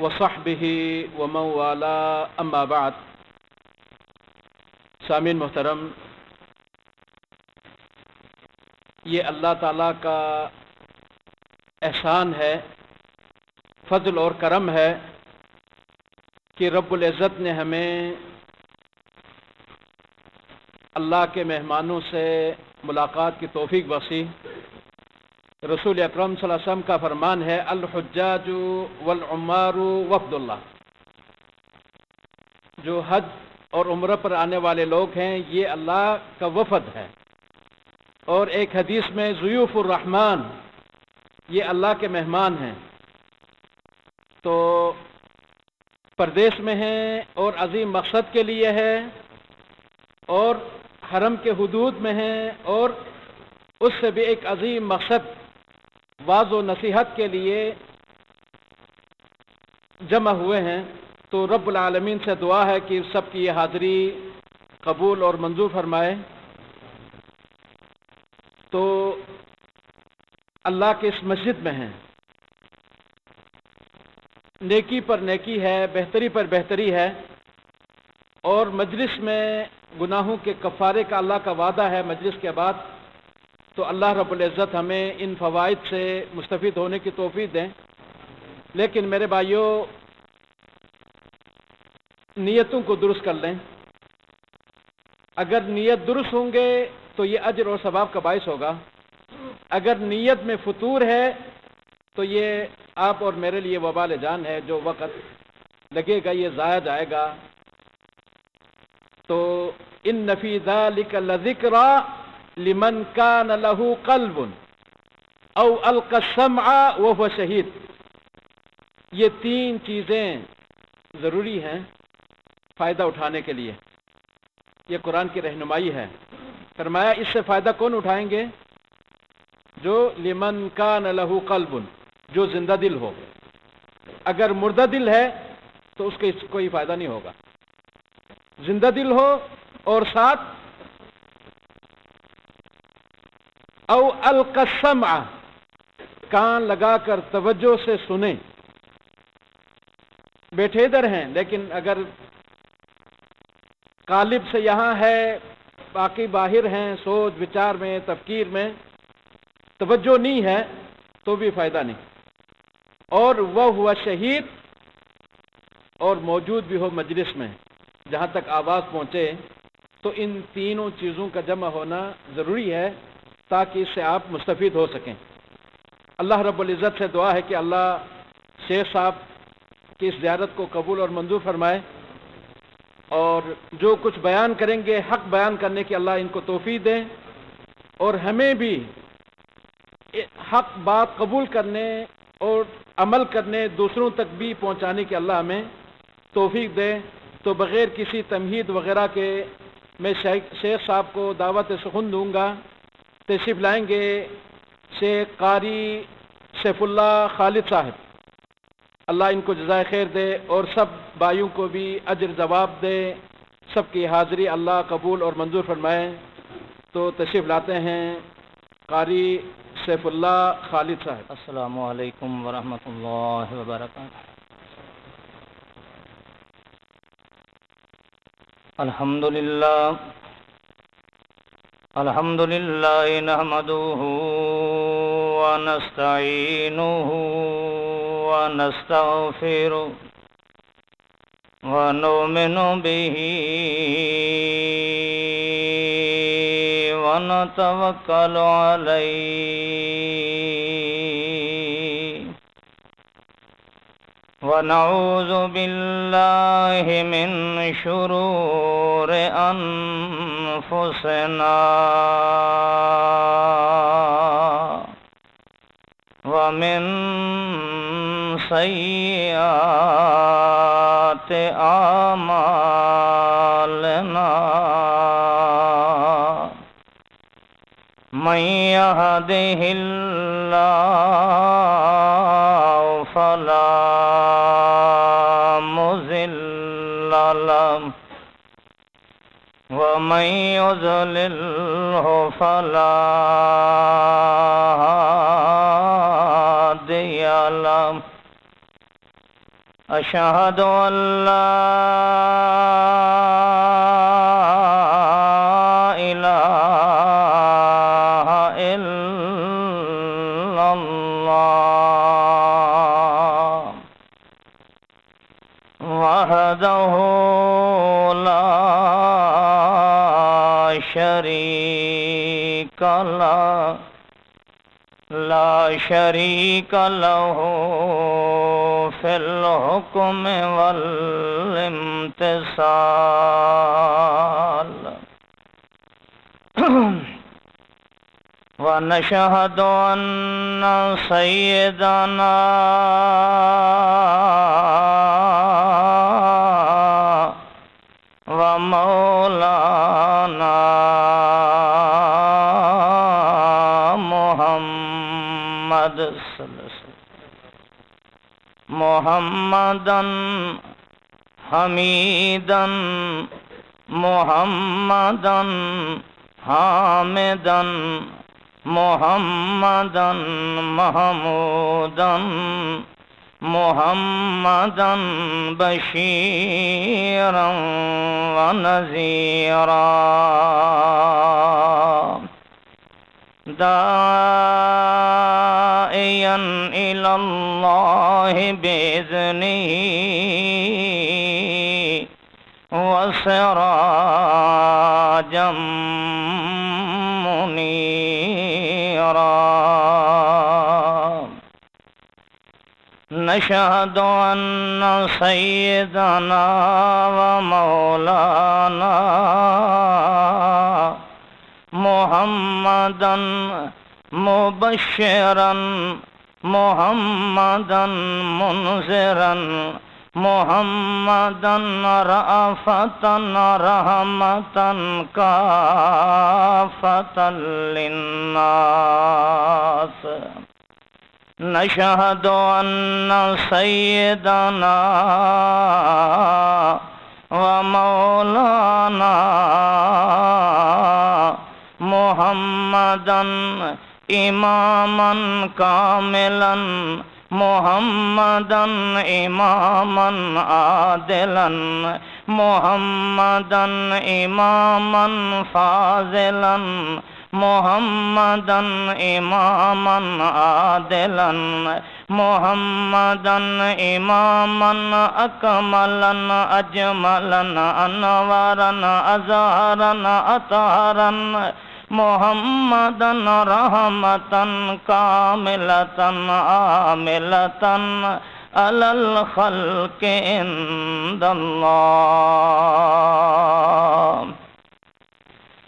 وصحبہ ومن والاه اما بعد۔ سامعین محترم، یہ اللہ تعالیٰ کا احسان ہے، فضل اور کرم ہے کہ رب العزت نے ہمیں اللہ کے مہمانوں سے ملاقات کی توفیق بخشی۔ رسول اکرم صلی اللہ علیہ وسلم کا فرمان ہے، الحجاج والعمار وفد اللہ، جو حج اور عمرہ پر آنے والے لوگ ہیں یہ اللہ کا وفد ہے۔ اور ایک حدیث میں ضیوف الرحمن، یہ اللہ کے مہمان ہیں، تو پردیس میں ہیں اور عظیم مقصد کے لیے ہے اور حرم کے حدود میں ہیں اور اس سے بھی ایک عظیم مقصد واعظ و نصیحت کے لیے جمع ہوئے ہیں۔ تو رب العالمین سے دعا ہے کہ سب کی یہ حاضری قبول اور منظور فرمائے۔ تو اللہ کے اس مسجد میں ہیں، نیکی پر نیکی ہے، بہتری پر بہتری ہے، اور مجلس میں گناہوں کے کفارے کا اللہ کا وعدہ ہے مجلس کے بعد۔ تو اللہ رب العزت ہمیں ان فوائد سے مستفید ہونے کی توفیق دیں۔ لیکن میرے بھائیوں، نیتوں کو درست کر لیں۔ اگر نیت درست ہوں گے تو یہ اجر اور ثواب کا باعث ہوگا۔ اگر نیت میں فتور ہے تو یہ آپ اور میرے لیے وبال جان ہے، جو وقت لگے گا یہ ضائع جائے گا۔ تو ان فی ذلک لذکری لمن کان لہ قلب او القی السمع وہو شہید، یہ تین چیزیں ضروری ہیں فائدہ اٹھانے کے لیے۔ یہ قرآن کی رہنمائی ہے۔ فرمایا اس سے فائدہ کون اٹھائیں گے؟ جو لمن کان لہ قلب، جو زندہ دل ہو۔ اگر مردہ دل ہے تو اس کا کوئی فائدہ نہیں ہوگا۔ زندہ دل ہو اور ساتھ او القی السمع، کان لگا کر توجہ سے سنیں۔ بیٹھے ادھر ہیں لیکن اگر قالب سے یہاں ہے، باقی باہر ہیں، سوچ وچار میں، تفکیر میں توجہ نہیں ہے تو بھی فائدہ نہیں۔ اور وہ ہوا شہید، اور موجود بھی ہو مجلس میں جہاں تک آواز پہنچے۔ تو ان تینوں چیزوں کا جمع ہونا ضروری ہے تاکہ اس سے آپ مستفید ہو سکیں۔ اللہ رب العزت سے دعا ہے کہ اللہ شیخ صاحب کی اس زیارت کو قبول اور منظور فرمائے، اور جو کچھ بیان کریں گے حق بیان کرنے کی اللہ ان کو توفیق دے، اور ہمیں بھی حق بات قبول کرنے اور عمل کرنے، دوسروں تک بھی پہنچانے کی اللہ ہمیں توفیق دے۔ تو بغیر کسی تمہید وغیرہ کے میں شیخ صاحب کو دعوت سخن دوں گا۔ تشریف لائیں گے شیخ قاری سیف اللہ خالد صاحب، اللہ ان کو جزائے خیر دے اور سب بھائیوں کو بھی اجر ثواب دے، سب کی حاضری اللہ قبول اور منظور فرمائے۔ تو تشریف لاتے ہیں قاری سیف اللہ خالد صاحب۔ السلام علیکم ورحمۃ اللہ وبرکاتہ۔ الحمد للہ نحمدہ ونستعینہ ونستغفرہ ونؤمن بہ ونتوکل علیہ ونعوذ باللہ من شرور انفسنا ومن سیئات اعمالنا، من يهده الله فلا مضل له ومن يضلله فلا هادي له، أشهد أن لا إله إلا الله وحده لا شريك له له في الحكم والامتثال ونشهد أن سيدنا ومولانا محمدا حمیدا محمدا حامدا محمدا محمودا محمدا بشيرا ونذيرا داعيا إلى الله بإذنه وسراجا منيرا نشهد أن سيدنا ومولانا محمدا مبشرا محمدا منذرا محمدا رأفة رحمة كافة للناس نشهد أن سيدنا ومولانا محمدا إماما كاملا محمدا إماما عادلا محمدا إماما فاضلا محمدا إماما عادلا محمدا إماما أكملا أجملا أنوارا أزهرا أطهرا محمدا رحمة كاملة عاملة على الخلق عند الله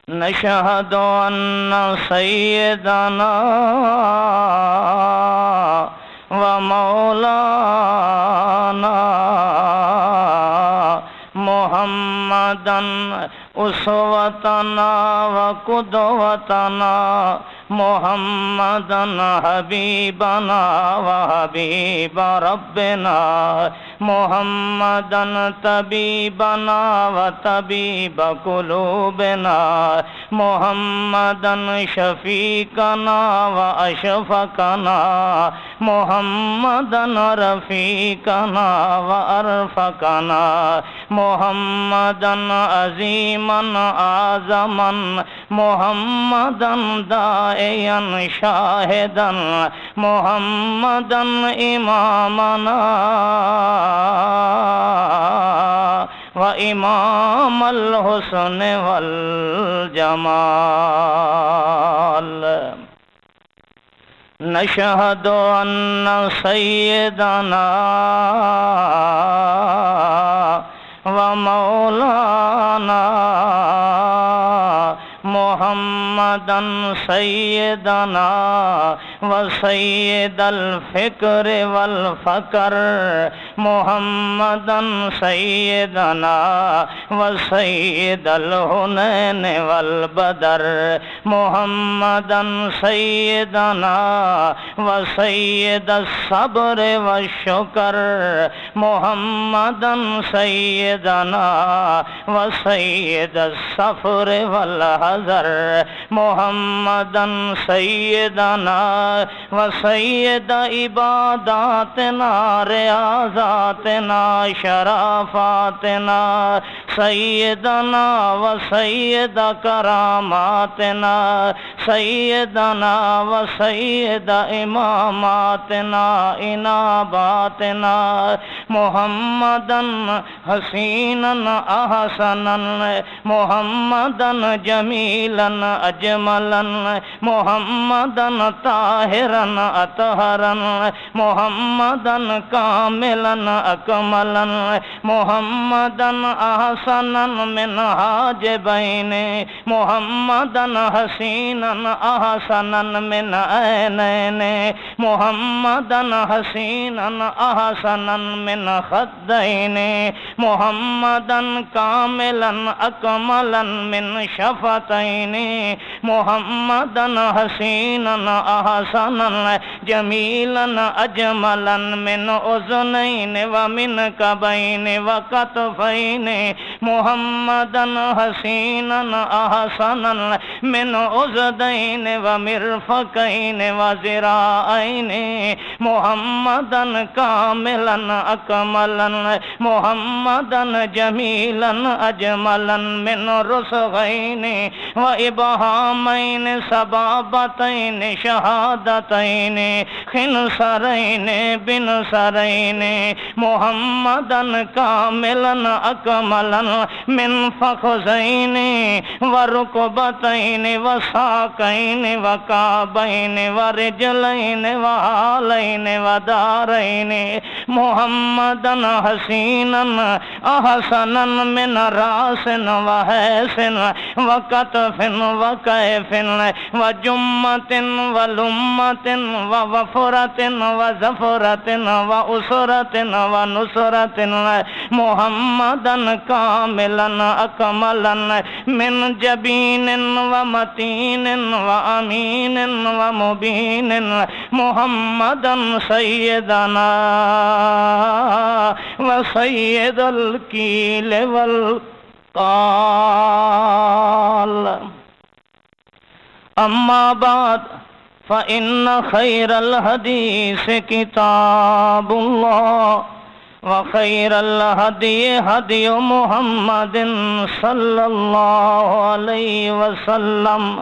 نشهد أن سيدنا ومولانا محمدا أسوتنا وقدوتنا محمدا حبيبنا وحبيب ربنا محمدا طبيبنا وطبيب قلوبنا محمدا شفيقنا وأشفقنا محمدا رفيقنا وأرفقنا محمدا عظيما أعظما محمدا داعيا شاهدا محمدا إمامنا وإمام الحسن والجمال نشهد أن سيدنا ومولانا محمدا سيدنا وسيد الفكر والفقر محمدا سيدنا وسيد الهنين والبدر محمدا سيدنا وسيد الصبر والشكر محمدا سيدنا وسيد الصفر والحذر محمدا سيدنا وسید عباداتنا ریاضاتنا شرافاتنا سیدنا وسید کراماتنا سیدنا وسید اماماتنا اناباتنا محمدًا حسینًا احسنًا محمدًا جمیلاً اجملاً محمدًا طاہراً اطہراً محمدًا کاملاً اکملاً محمدًا احسناً من حاجبین محمدًا حسیناً احسناً من عینین محمدًا حسیناً احسناً من خدین محمدًا کاملاً اکملاً من شفتین محمدًا حسیناً احسناً جمیلاً اجملاً من اذنین ومن کبین وکتفین محمدًا حسیناً احسناً من عضدین ومرفقین وذراعین محمدًا کاملاً اکملاً محمدًا جمیلاً اجملاً من رسغین وابہامین سبابتین شہادتین خنصرین بنصرین محمدًا کاملاً اکملاً من فخذین ورکبتین وساقین وکعبین ورجلین وحالین ودارین محمدًا حسیناً احسناً من راس وحیث وکتف وکیف وجمت ولمت ووفرت وزفرت واسرت ونصرت محمدًا کاملاً اکملاً من جبین ومتین وامین ومبین محمدًا سیدنا وسید الکیل والقال اما بعد فإن خير الحديث كتاب الله وخير الهدي هدي محمد صلى الله عليه وسلم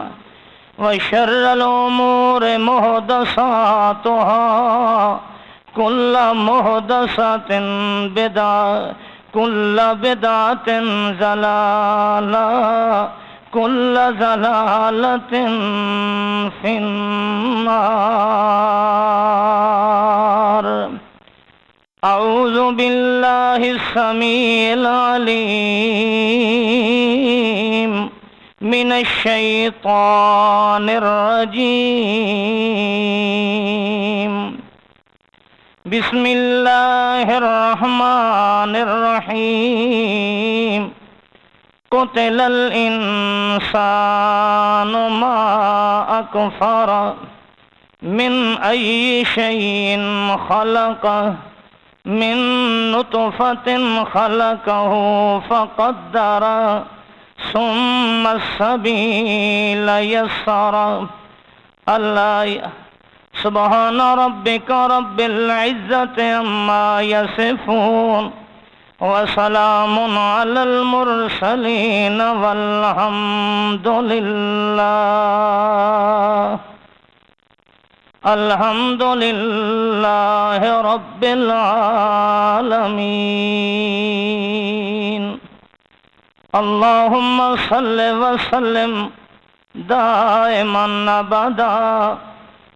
وشر الأمور محدثاتها كل محدثة بدعة كل بدعة ضلالة كل ضلالة في النار أعوذ بالله السميع العليم من الشيطان الرجيم بسم الله الرحمن الرحيم قتل الإنسان ما أكفر من أي شيء خلقه من نطفة خلقه فقدر ثم السبيل يسر الآية سبحان ربك رب العزة عما يصفون وسلام على المرسلين والحمد لله الحمد لله رب العالمين اللهم صل وسلم دائما ابدا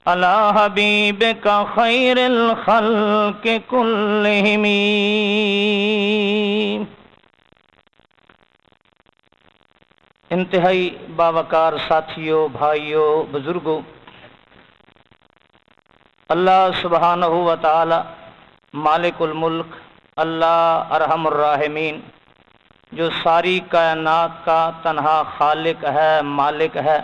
على حبيبك خير الخلق كلهم انتہائی باوقار ساتھیوں، بھائیوں، بزرگوں، اللہ سبحانہ و تعالی مالک الملک، اللہ ارحم الراحمین، جو ساری کائنات کا تنہا خالق ہے، مالک ہے،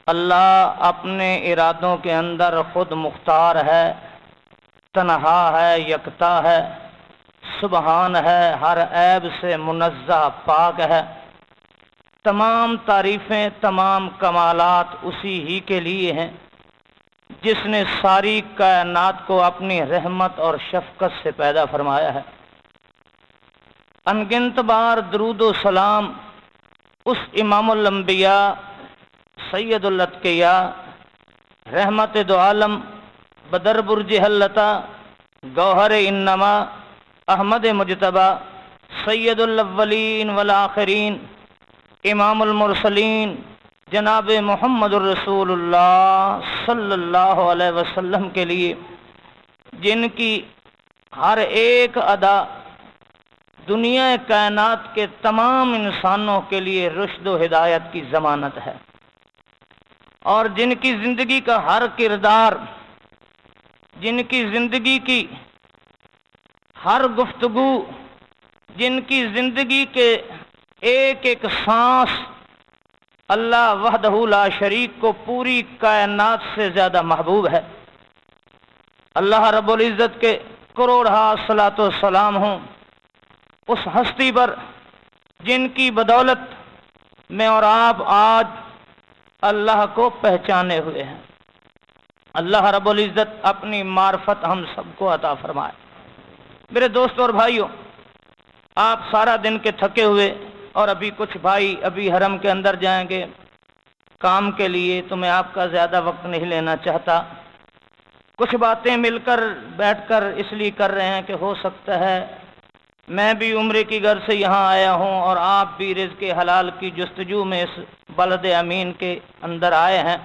اللہ اپنے ارادوں کے اندر خود مختار ہے، تنہا ہے، یکتا ہے، سبحان ہے، ہر عیب سے منزہ، پاک ہے، تمام تعریفیں، تمام کمالات اسی ہی کے لیے ہیں جس نے ساری کائنات کو اپنی رحمت اور شفقت سے پیدا فرمایا ہے۔ انگنت بار درود و سلام اس امام الانبیاء سید الاتقیاء رحمت دو عالم بدر برج حلتا گوہر انما احمد مجتبی سید الاولین والآخرین امام المرسلین جناب محمد الرسول اللہ صلی اللہ علیہ وسلم کے لیے، جن کی ہر ایک ادا دنیا کائنات کے تمام انسانوں کے لیے رشد و ہدایت کی ضمانت ہے، اور جن کی زندگی کا ہر کردار، جن کی زندگی کی ہر گفتگو، جن کی زندگی کے ایک ایک سانس اللہ وحدہ لا شریک کو پوری کائنات سے زیادہ محبوب ہے۔ اللہ رب العزت کے کروڑہا صلاۃ و سلام ہوں اس ہستی پر جن کی بدولت میں اور آپ آج اللہ کو پہچانے ہوئے ہیں۔ اللہ رب العزت اپنی معرفت ہم سب کو عطا فرمائے۔ میرے دوستوں اور بھائیوں، آپ سارا دن کے تھکے ہوئے، اور ابھی کچھ بھائی ابھی حرم کے اندر جائیں گے کام کے لیے، تو میں آپ کا زیادہ وقت نہیں لینا چاہتا۔ کچھ باتیں مل کر بیٹھ کر اس لیے کر رہے ہیں کہ ہو سکتا ہے میں بھی عمرے کی غرض سے یہاں آیا ہوں اور آپ بھی رزق حلال کی جستجو میں اس بلد امین کے اندر آئے ہیں۔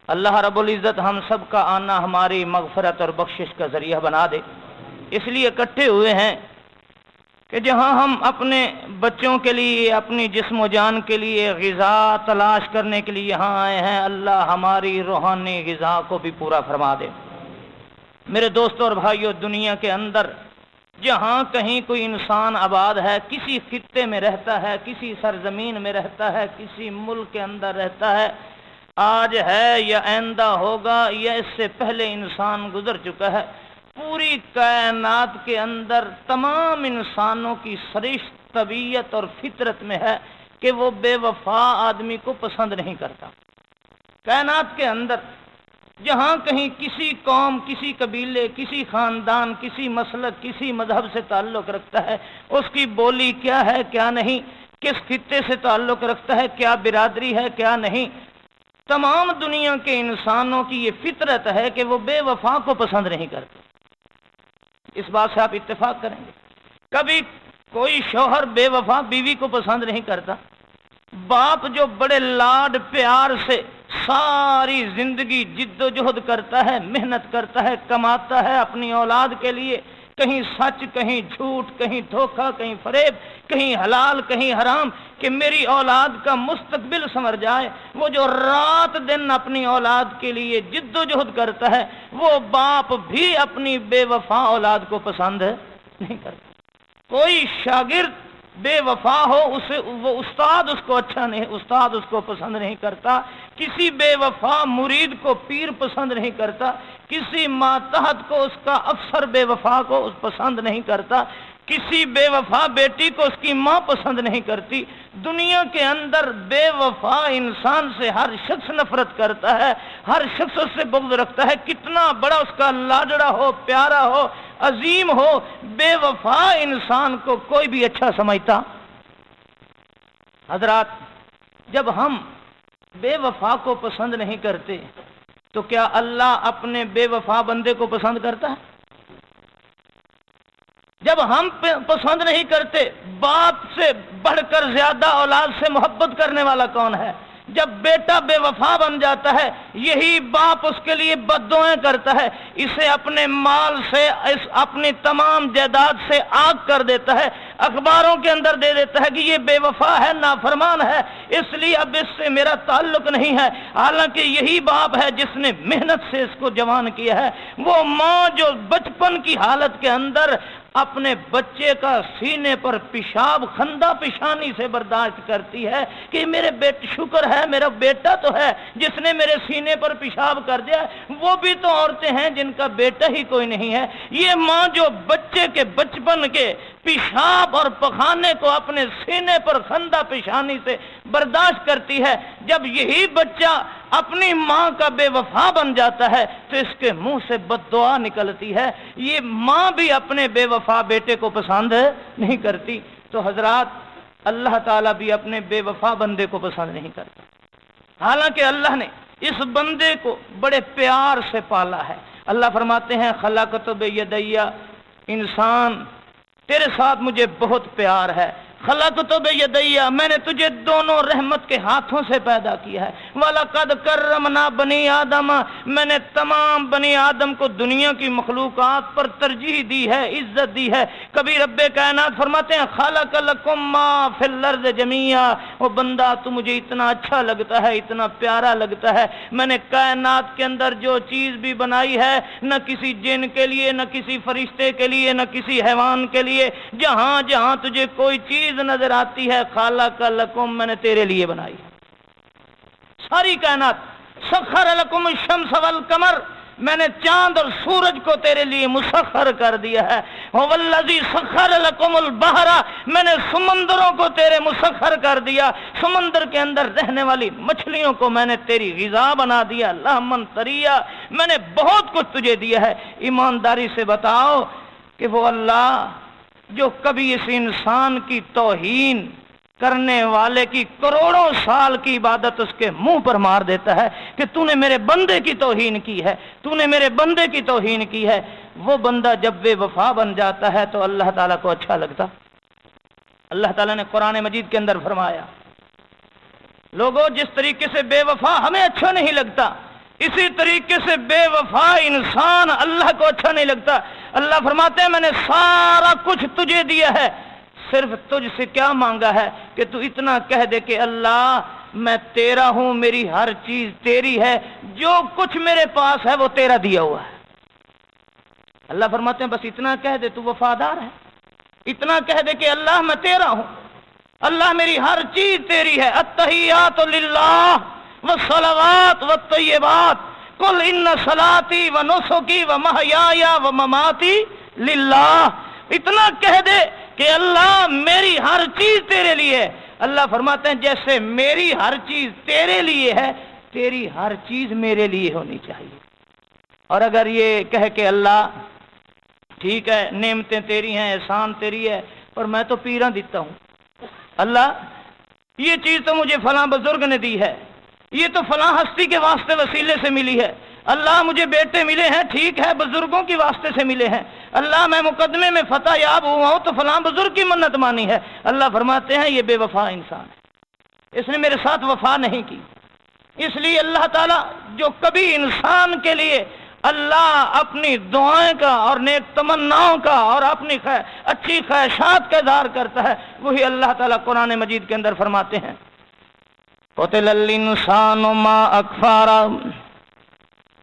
اللہ رب العزت ہم سب کا آنا ہماری مغفرت اور بخشش کا ذریعہ بنا دے۔ اس لیے اکٹھے ہوئے ہیں کہ جہاں ہم اپنے بچوں کے لیے، اپنی جسم و جان کے لیے غذا تلاش کرنے کے لیے یہاں آئے ہیں، اللہ ہماری روحانی غذا کو بھی پورا فرما دے۔ میرے دوستوں اور بھائیوں، دنیا کے اندر جہاں کہیں کوئی انسان آباد ہے، کسی خطے میں رہتا ہے، کسی سرزمین میں رہتا ہے، کسی ملک کے اندر رہتا ہے، آج ہے یا آئندہ ہوگا یا اس سے پہلے انسان گزر چکا ہے، پوری کائنات کے اندر تمام انسانوں کی سرشت طبیعت اور فطرت میں ہے کہ وہ بے وفا آدمی کو پسند نہیں کرتا۔ کائنات کے اندر جہاں کہیں کسی قوم، کسی قبیلے، کسی خاندان، کسی مسلک، کسی مذہب سے تعلق رکھتا ہے، اس کی بولی کیا ہے کیا نہیں، کس خطے سے تعلق رکھتا ہے، کیا برادری ہے کیا نہیں، تمام دنیا کے انسانوں کی یہ فطرت ہے کہ وہ بے وفا کو پسند نہیں کرتے۔ اس بات سے آپ اتفاق کریں گے۔ کبھی کوئی شوہر بے وفا بیوی کو پسند نہیں کرتا۔ باپ جو بڑے لاڈ پیار سے ساری زندگی جد و جہد کرتا ہے، محنت کرتا ہے، کماتا ہے اپنی اولاد کے لیے، کہیں سچ، کہیں جھوٹ، کہیں دھوکہ، کہیں فریب، کہیں حلال، کہیں حرام، کہ میری اولاد کا مستقبل سنور جائے، وہ جو رات دن اپنی اولاد کے لیے جد و جہد کرتا ہے، وہ باپ بھی اپنی بے وفا اولاد کو پسند نہیں کرتا۔ کوئی شاگرد بے وفا ہو، اسے وہ استاد اس کو اچھا نہیں، استاد اس کو پسند نہیں کرتا۔ کسی بے وفا مرید کو پیر پسند نہیں کرتا، کسی ماتحت کو اس کا افسر بے وفا کو پسند نہیں کرتا، کسی بے وفا بیٹی کو اس کی ماں پسند نہیں کرتی۔ دنیا کے اندر بے وفا انسان سے ہر شخص نفرت کرتا ہے، ہر شخص اس سے بغض رکھتا ہے، کتنا بڑا اس کا لاڈڑا ہو، پیارا ہو، عظیم ہو، بے وفا انسان کو کوئی بھی اچھا سمجھتا۔ حضرات، جب ہم بے وفا کو پسند نہیں کرتے تو کیا اللہ اپنے بے وفا بندے کو پسند کرتا ہے؟ جب ہم پسند نہیں کرتے، باپ سے بڑھ کر زیادہ اولاد سے محبت کرنے والا کون ہے؟ جب بیٹا بے وفا بن جاتا ہے، یہی باپ اس کے لیے بددعائیں کرتا ہے، اسے اپنے مال سے، اپنی تمام جائیداد سے آگ کر دیتا ہے، اخباروں کے اندر دے دیتا ہے کہ یہ بے وفا ہے، نافرمان ہے، اس لیے اب اس سے میرا تعلق نہیں ہے، حالانکہ یہی باپ ہے جس نے محنت سے اس کو جوان کیا ہے۔ وہ ماں جو بچپن کی حالت کے اندر اپنے بچے کا سینے پر پیشاب خندہ پیشانی سے برداشت کرتی ہے کہ میرے بیٹے، شکر ہے میرا بیٹا تو ہے جس نے میرے سینے پر پیشاب کر دیا، وہ بھی تو عورتیں ہیں جن کا بیٹا ہی کوئی نہیں ہے۔ یہ ماں جو بچے کے بچپن کے پیشاب اور پخانے کو اپنے سینے پر خندہ پیشانی سے برداشت کرتی ہے، جب یہی بچہ اپنی ماں کا بے وفا بن جاتا ہے تو اس کے منہ سے بد دعا نکلتی ہے۔ یہ ماں بھی اپنے بے وفا بیٹے کو پسند نہیں کرتی، تو حضرات اللہ تعالیٰ بھی اپنے بے وفا بندے کو پسند نہیں کرتا، حالانکہ اللہ نے اس بندے کو بڑے پیار سے پالا ہے۔ اللہ فرماتے ہیں خلقت بیدیا، انسان تیرے ساتھ مجھے بہت پیار ہے، خلقت بیدیا، میں نے تجھے دونوں رحمت کے ہاتھوں سے پیدا کیا ہے، وَلَقَدْ كَرَّمْنَا بَنِي آدَمَ، میں نے تمام بنی آدم کو دنیا کی مخلوقات پر ترجیح دی ہے، عزت دی ہے۔ کبھی رب کائنات فرماتے ہیں خَلَقَ لَكُم مَّا فِي الْأَرْضِ جَمِيعًا، وہ بندہ تو مجھے اتنا اچھا لگتا ہے، اتنا پیارا لگتا ہے، میں نے کائنات کے اندر جو چیز بھی بنائی ہے نہ کسی جن کے لیے، نہ کسی فرشتے کے لیے، نہ کسی حیوان کے لیے، جہاں جہاں تجھے کوئی چیز نظر آتی ہے خالق لکم، میں نے تیرے لیے بنائی ہے ساری کائنات۔ سخر لکم الشمس والقمر، میں نے چاند اور سورج کو تیرے لیے مسخر کر دیا ہے۔ والذی سخر لکم البحر، میں نے سمندروں کو تیرے مسخر کر دیا، سمندر کے اندر رہنے والی مچھلیوں کو میں نے تیری غذا بنا دیا، لحمن طریا، میں نے بہت کچھ تجھے دیا ہے۔ ایمانداری سے بتاؤ کہ وہ اللہ جو کبھی اس انسان کی توہین کرنے والے کی کروڑوں سال کی عبادت اس کے منہ پر مار دیتا ہے کہ تو نے میرے بندے کی توہین کی ہے، تو نے میرے بندے کی توہین کی ہے، وہ بندہ جب بے وفا بن جاتا ہے تو اللہ تعالیٰ کو اچھا لگتا۔ اللہ تعالیٰ نے قرآن مجید کے اندر فرمایا لوگوں جس طریقے سے بے وفا ہمیں اچھا نہیں لگتا، اسی طریقے سے بے وفا انسان اللہ کو اچھا نہیں لگتا۔ اللہ فرماتے ہیں میں نے سارا کچھ تجھے دیا ہے، صرف تجھ سے کیا مانگا ہے کہ تو اتنا کہہ دے کہ اللہ میں تیرا ہوں، میری ہر چیز تیری ہے، جو کچھ میرے پاس ہے وہ تیرا دیا ہوا ہے۔ اللہ فرماتے ہیں بس اتنا کہہ دے تو وفادار ہے، اتنا کہہ دے کہ اللہ میں تیرا ہوں، اللہ میری ہر چیز تیری ہے۔ التحیات للہ والصلوات والطیبات قل ان صلاتی ونسکی ومحیای ومماتی للہ، اتنا کہہ دے کہ اللہ میری ہر چیز تیرے لیے ہے۔ اللہ فرماتے ہیں جیسے میری ہر چیز تیرے لیے ہے، تیری ہر چیز میرے لیے ہونی چاہیے۔ اور اگر یہ کہے کہ اللہ ٹھیک ہے نعمتیں تیری ہیں، احسان تیری ہے، پر میں تو پیراں دیتا ہوں، اللہ یہ چیز تو مجھے فلاں بزرگ نے دی ہے، یہ تو فلاں ہستی کے واسطے وسیلے سے ملی ہے، اللہ مجھے بیٹے ملے ہیں ٹھیک ہے بزرگوں کی واسطے سے ملے ہیں، اللہ میں مقدمے میں فتح یاب ہوا ہوں تو فلاں بزرگ کی منت مانی ہے۔ اللہ فرماتے ہیں یہ بے وفا انسان ہے، اس نے میرے ساتھ وفا نہیں کی۔ اس لیے اللہ تعالیٰ جو کبھی انسان کے لیے اللہ اپنی دعائیں کا اور نیک تمناؤں کا اور اپنی اچھی خواہشات کا اظہار کرتا ہے، وہی اللہ تعالیٰ قرآن مجید کے اندر فرماتے ہیں قتل الانسان ما اکفر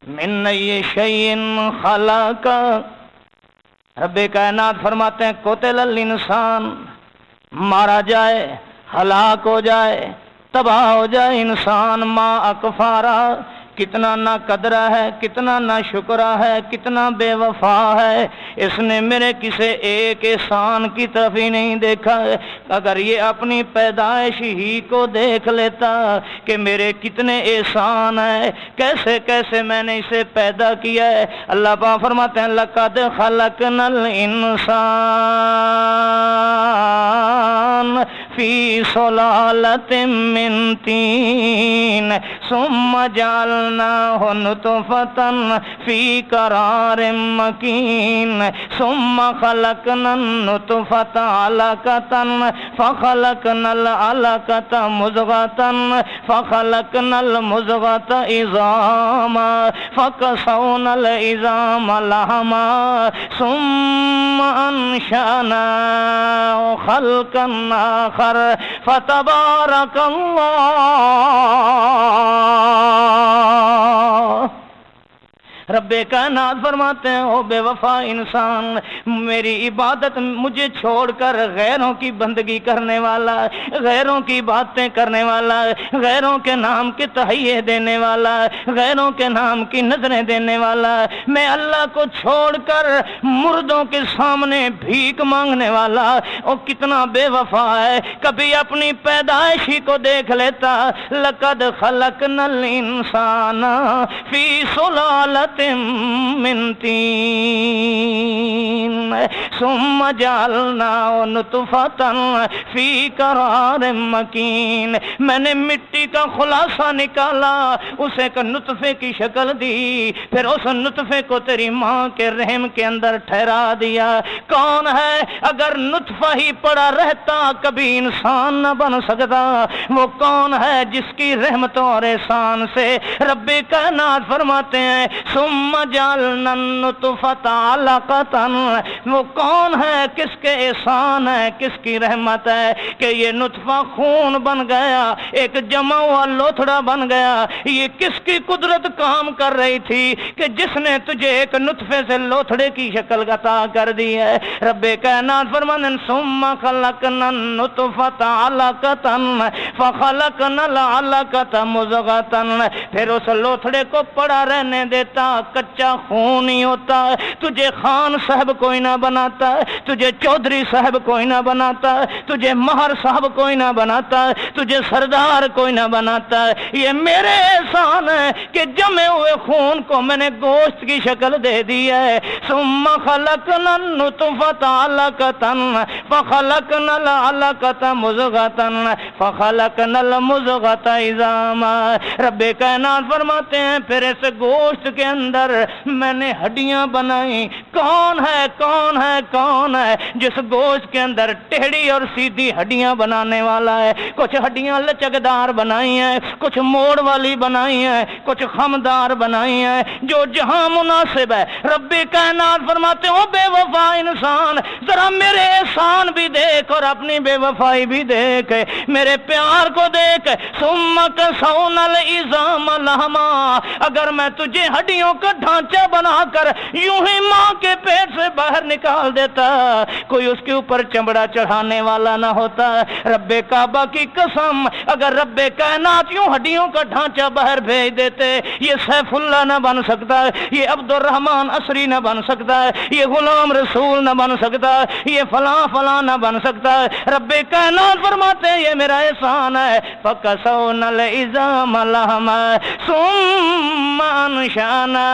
من ای شیء خلق، رب کائنات فرماتے ہیں قتل الانسان، مارا جائے، ہلاک ہو جائے، تباہ ہو جائے انسان، ما اکفارا، کتنا نہ قدرہ ہے، کتنا نہ شکرہ ہے، کتنا بے وفا ہے، اس نے میرے کسی ایک احسان کی طرف ہی نہیں دیکھا ہے۔ اگر یہ اپنی پیدائش ہی کو دیکھ لیتا کہ میرے کتنے احسان ہیں، کیسے کیسے میں نے اسے پیدا کیا ہے۔ اللہ پاک فرماتے ہیں لَقَدْ خَلَقْنَا الْإِنسَانَ فِي صُلَالَةٍ مِّن طِينٍ ثُمَّ جَعَلْنَاهُ نُطْفَةً فِي قَرَارٍ مَّكِينٍ ثُمَّ خَلَقْنَا النُّطْفَةَ عَلَقَةً فَخَلَقْنَا الْعَلَقَةَ مُضْغَةً فَخَلَقْنَا الْمُضْغَةَ عِظَامًا فَكَسَوْنَا الْعِظَامَ لَحْمًا ثُمَّ أَنشَأْنَاهُ خَلْقًا آخَرَ فتبارک اللہ رب کائنات فرماتے ہیں او بے وفا انسان، میری عبادت مجھے چھوڑ کر غیروں کی بندگی کرنے والا، غیروں کی باتیں کرنے والا، غیروں کے نام کے تحیے دینے والا، غیروں کے نام کی نظریں دینے والا، میں اللہ کو چھوڑ کر مردوں کے سامنے بھیک مانگنے والا، او کتنا بے وفا ہے۔ کبھی اپنی پیدائشی کو دیکھ لیتا، لقد خلقنا الانسان فی سلالۃ من طین ثم جعلناه نطفۃ فی قرار مکین، میں نے مٹی کا خلاصہ نکالا، اسے ایک نطفے کی شکل دی، پھر اس نطفے کو تیری ماں کے رحم کے اندر ٹھہرا دیا۔ کون ہے اگر نطفہ ہی پڑا رہتا کبھی انسان نہ بن سکتا؟ وہ کون ہے جس کی رحمتوں اور احسان سے رب کائنات فرماتے ہیں ثم جعلنا النطفۃ علقۃ، وہ کون ہے کس کے احسان ہے، کس کی رحمت ہے کہ یہ نطفہ خون بن گیا، ایک جمع ہوا لوتھڑا بن گیا۔ یہ کس کی قدرت کام کر رہی تھی کہ جس نے تجھے ایک نطفے سے لوتھڑے کی شکل عطا کر دی ہے؟ رب کائنات فرمانے ثم خلقنا النطفۃ علقۃ فخلقنا العلقۃ مضغۃ، پھر اس لوتھڑے کو پڑا رہنے دیتا، کچا خون ہی ہوتا، تجھے خان صاحب کوئی نہ بناتا، تجھے چودھری صاحب کوئی نہ بناتا، تجھے مہر صاحب کوئی نہ بناتا، تجھے سردار کوئی نہ بناتا۔ یہ میرے احسان ہے کہ جمے ہوئے خون کو میں نے گوشت کی شکل دے دی ہے۔ ثم خلقنا النطفۃ علقۃ فخلقنا العلقۃ مضغۃ فخلقنا المضغۃ عظاما، رب کائنات فرماتے ہیں پھر اس گوشت کے اندر میں نے ہڈیاں بنائی۔ کون ہے کون ہے کون ہے جس گوشت کے اندر ٹیڑھی اور سیدھی ہڈیاں بنانے والا ہے؟ کچھ ہڈیاں لچکدار بنائی ہیں، کچھ موڑ والی بنائی ہیں، کچھ خمدار بنائی ہیں، جو جہاں مناسب ہے۔ رب کائنات فرماتے ہو بے وفا انسان، ذرا میرے احسان بھی دیکھ اور اپنی بے وفائی بھی دیکھ، میرے پیار کو دیکھ۔ ثم کسونا العظام لحما، اگر میں تجھے ہڈیوں کا ڈھانچہ بنا کر یوں ہی ماں کے پیٹ سے باہر نکال دیتا، کوئی اس کے اوپر چمڑا چڑھانے والا نہ ہوتا۔ رب کعبہ کی قسم، اگر رب کائنات یوں ہڈیوں کا ڈھانچہ باہر بھیج دیتے، یہ سیف اللہ نہ بن سکتا، یہ عبد الرحمن عصری نہ بن سکتا، یہ غلام رسول نہ بن سکتا، یہ فلاں فلاں نہ بن سکتا۔ رب کائنات فرماتے ہیں یہ میرا احسان ہے۔ فَكَسَوْنَا الْعِظَامَ لَحْمًا ثُمَّ أَنشَأْنَاهُ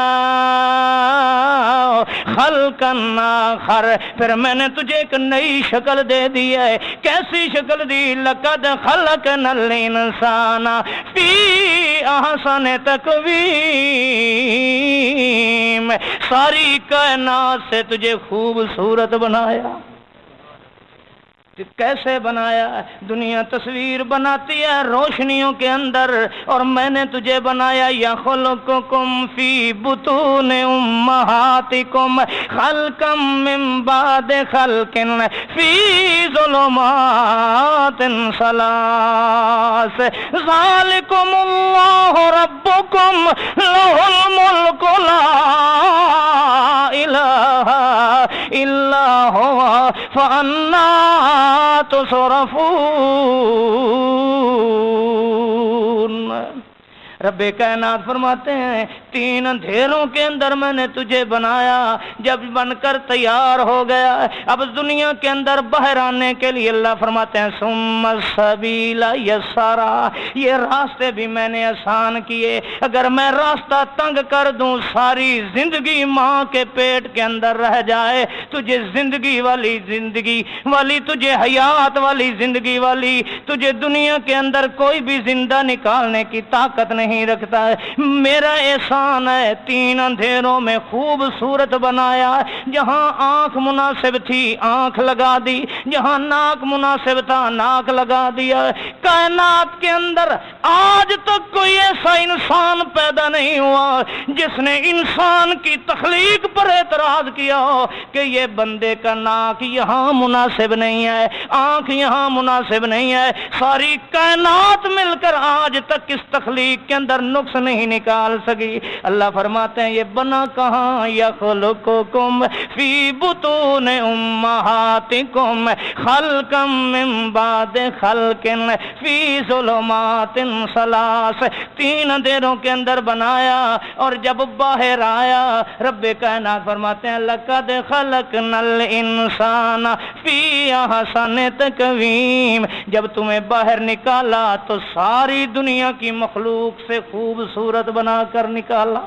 خَلْقًا آخَرَ، پھر میں نے تجھے ایک نئی شکل دے دی ہے۔ کیسی شکل دی؟ لَقَدْ خَلَقْنَا الْإِنسَانَ فِي أَحْسَنِ تَقْوِيمٍ، ساری کائنات سے تجھے خوبصورت بنایا۔ کیسے بنایا؟ دنیا تصویر بناتی ہے روشنیوں کے اندر، اور میں نے تجھے بنایا یخلقکم فی بطون امہاتکم خلقا من بعد خلق فی ظلمات ثلاث، ذالکم اللہ ربکم لہ الملک لا الہ الا هو فانا تصرفون۔ رب کائنات فرماتے ہیں 3 اندھیروں کے اندر میں نے تجھے بنایا، جب بن کر تیار ہو گیا اب دنیا کے اندر باہر آنے کے لیے اللہ فرماتے ہیں ثم السبیل یسرا، یہ راستے بھی میں نے آسان کیے۔ اگر میں راستہ تنگ کر دوں ساری زندگی ماں کے پیٹ کے اندر رہ جائے، تجھے زندگی والی تجھے حیات والی زندگی والی، تجھے دنیا کے اندر کوئی بھی زندہ نکالنے کی طاقت نہیں رکھتا ہے۔ میرا احسان ہے 3 اندھیروں میں خوبصورت بنایا، جہاں آنکھ مناسب تھی آنکھ لگا دی، جہاں ناک مناسب تھا ناک لگا دیا۔ کائنات کے اندر آج تک کوئی ایسا انسان پیدا نہیں ہوا جس نے انسان کی تخلیق پر اعتراض کیا ہو کہ یہ بندے کا ناک یہاں مناسب نہیں ہے، آنکھ یہاں مناسب نہیں ہے۔ ساری کائنات مل کر آج تک اس تخلیق کے اندر نقص نہیں نکال سکی، اللہ فرماتے ہیں یہ بنا کہاں، یخلقکم فی بطون امہاتکم خلقا من بعد خلق فی ظلمات ثلاث، 3 اندھیروں کے اندر بنایا اور جب باہر آیا رب کائنات فرماتے ہیں لقد خلقنا الانسان فی احسن تقویم، جب تمہیں باہر نکالا تو ساری دنیا کی مخلوق سے خوبصورت بنا کر نکالا۔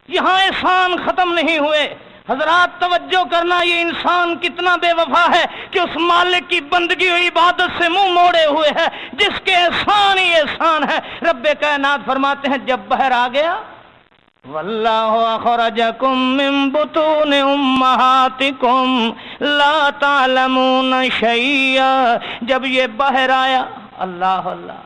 یہاں احسان ختم نہیں ہوئے حضرات، توجہ کرنا، یہ انسان کتنا بے وفا ہے کہ اس مالک کی بندگی و عبادت سے منہ موڑے ہوئے ہے جس کے احسان ہی احسان ہے۔ رب کائنات فرماتے ہیں جب باہر آ گیا واللہ اخرجکم من بطون امہاتکم لا تعلمون شیئا، جب یہ باہر آیا اللہ اللہ،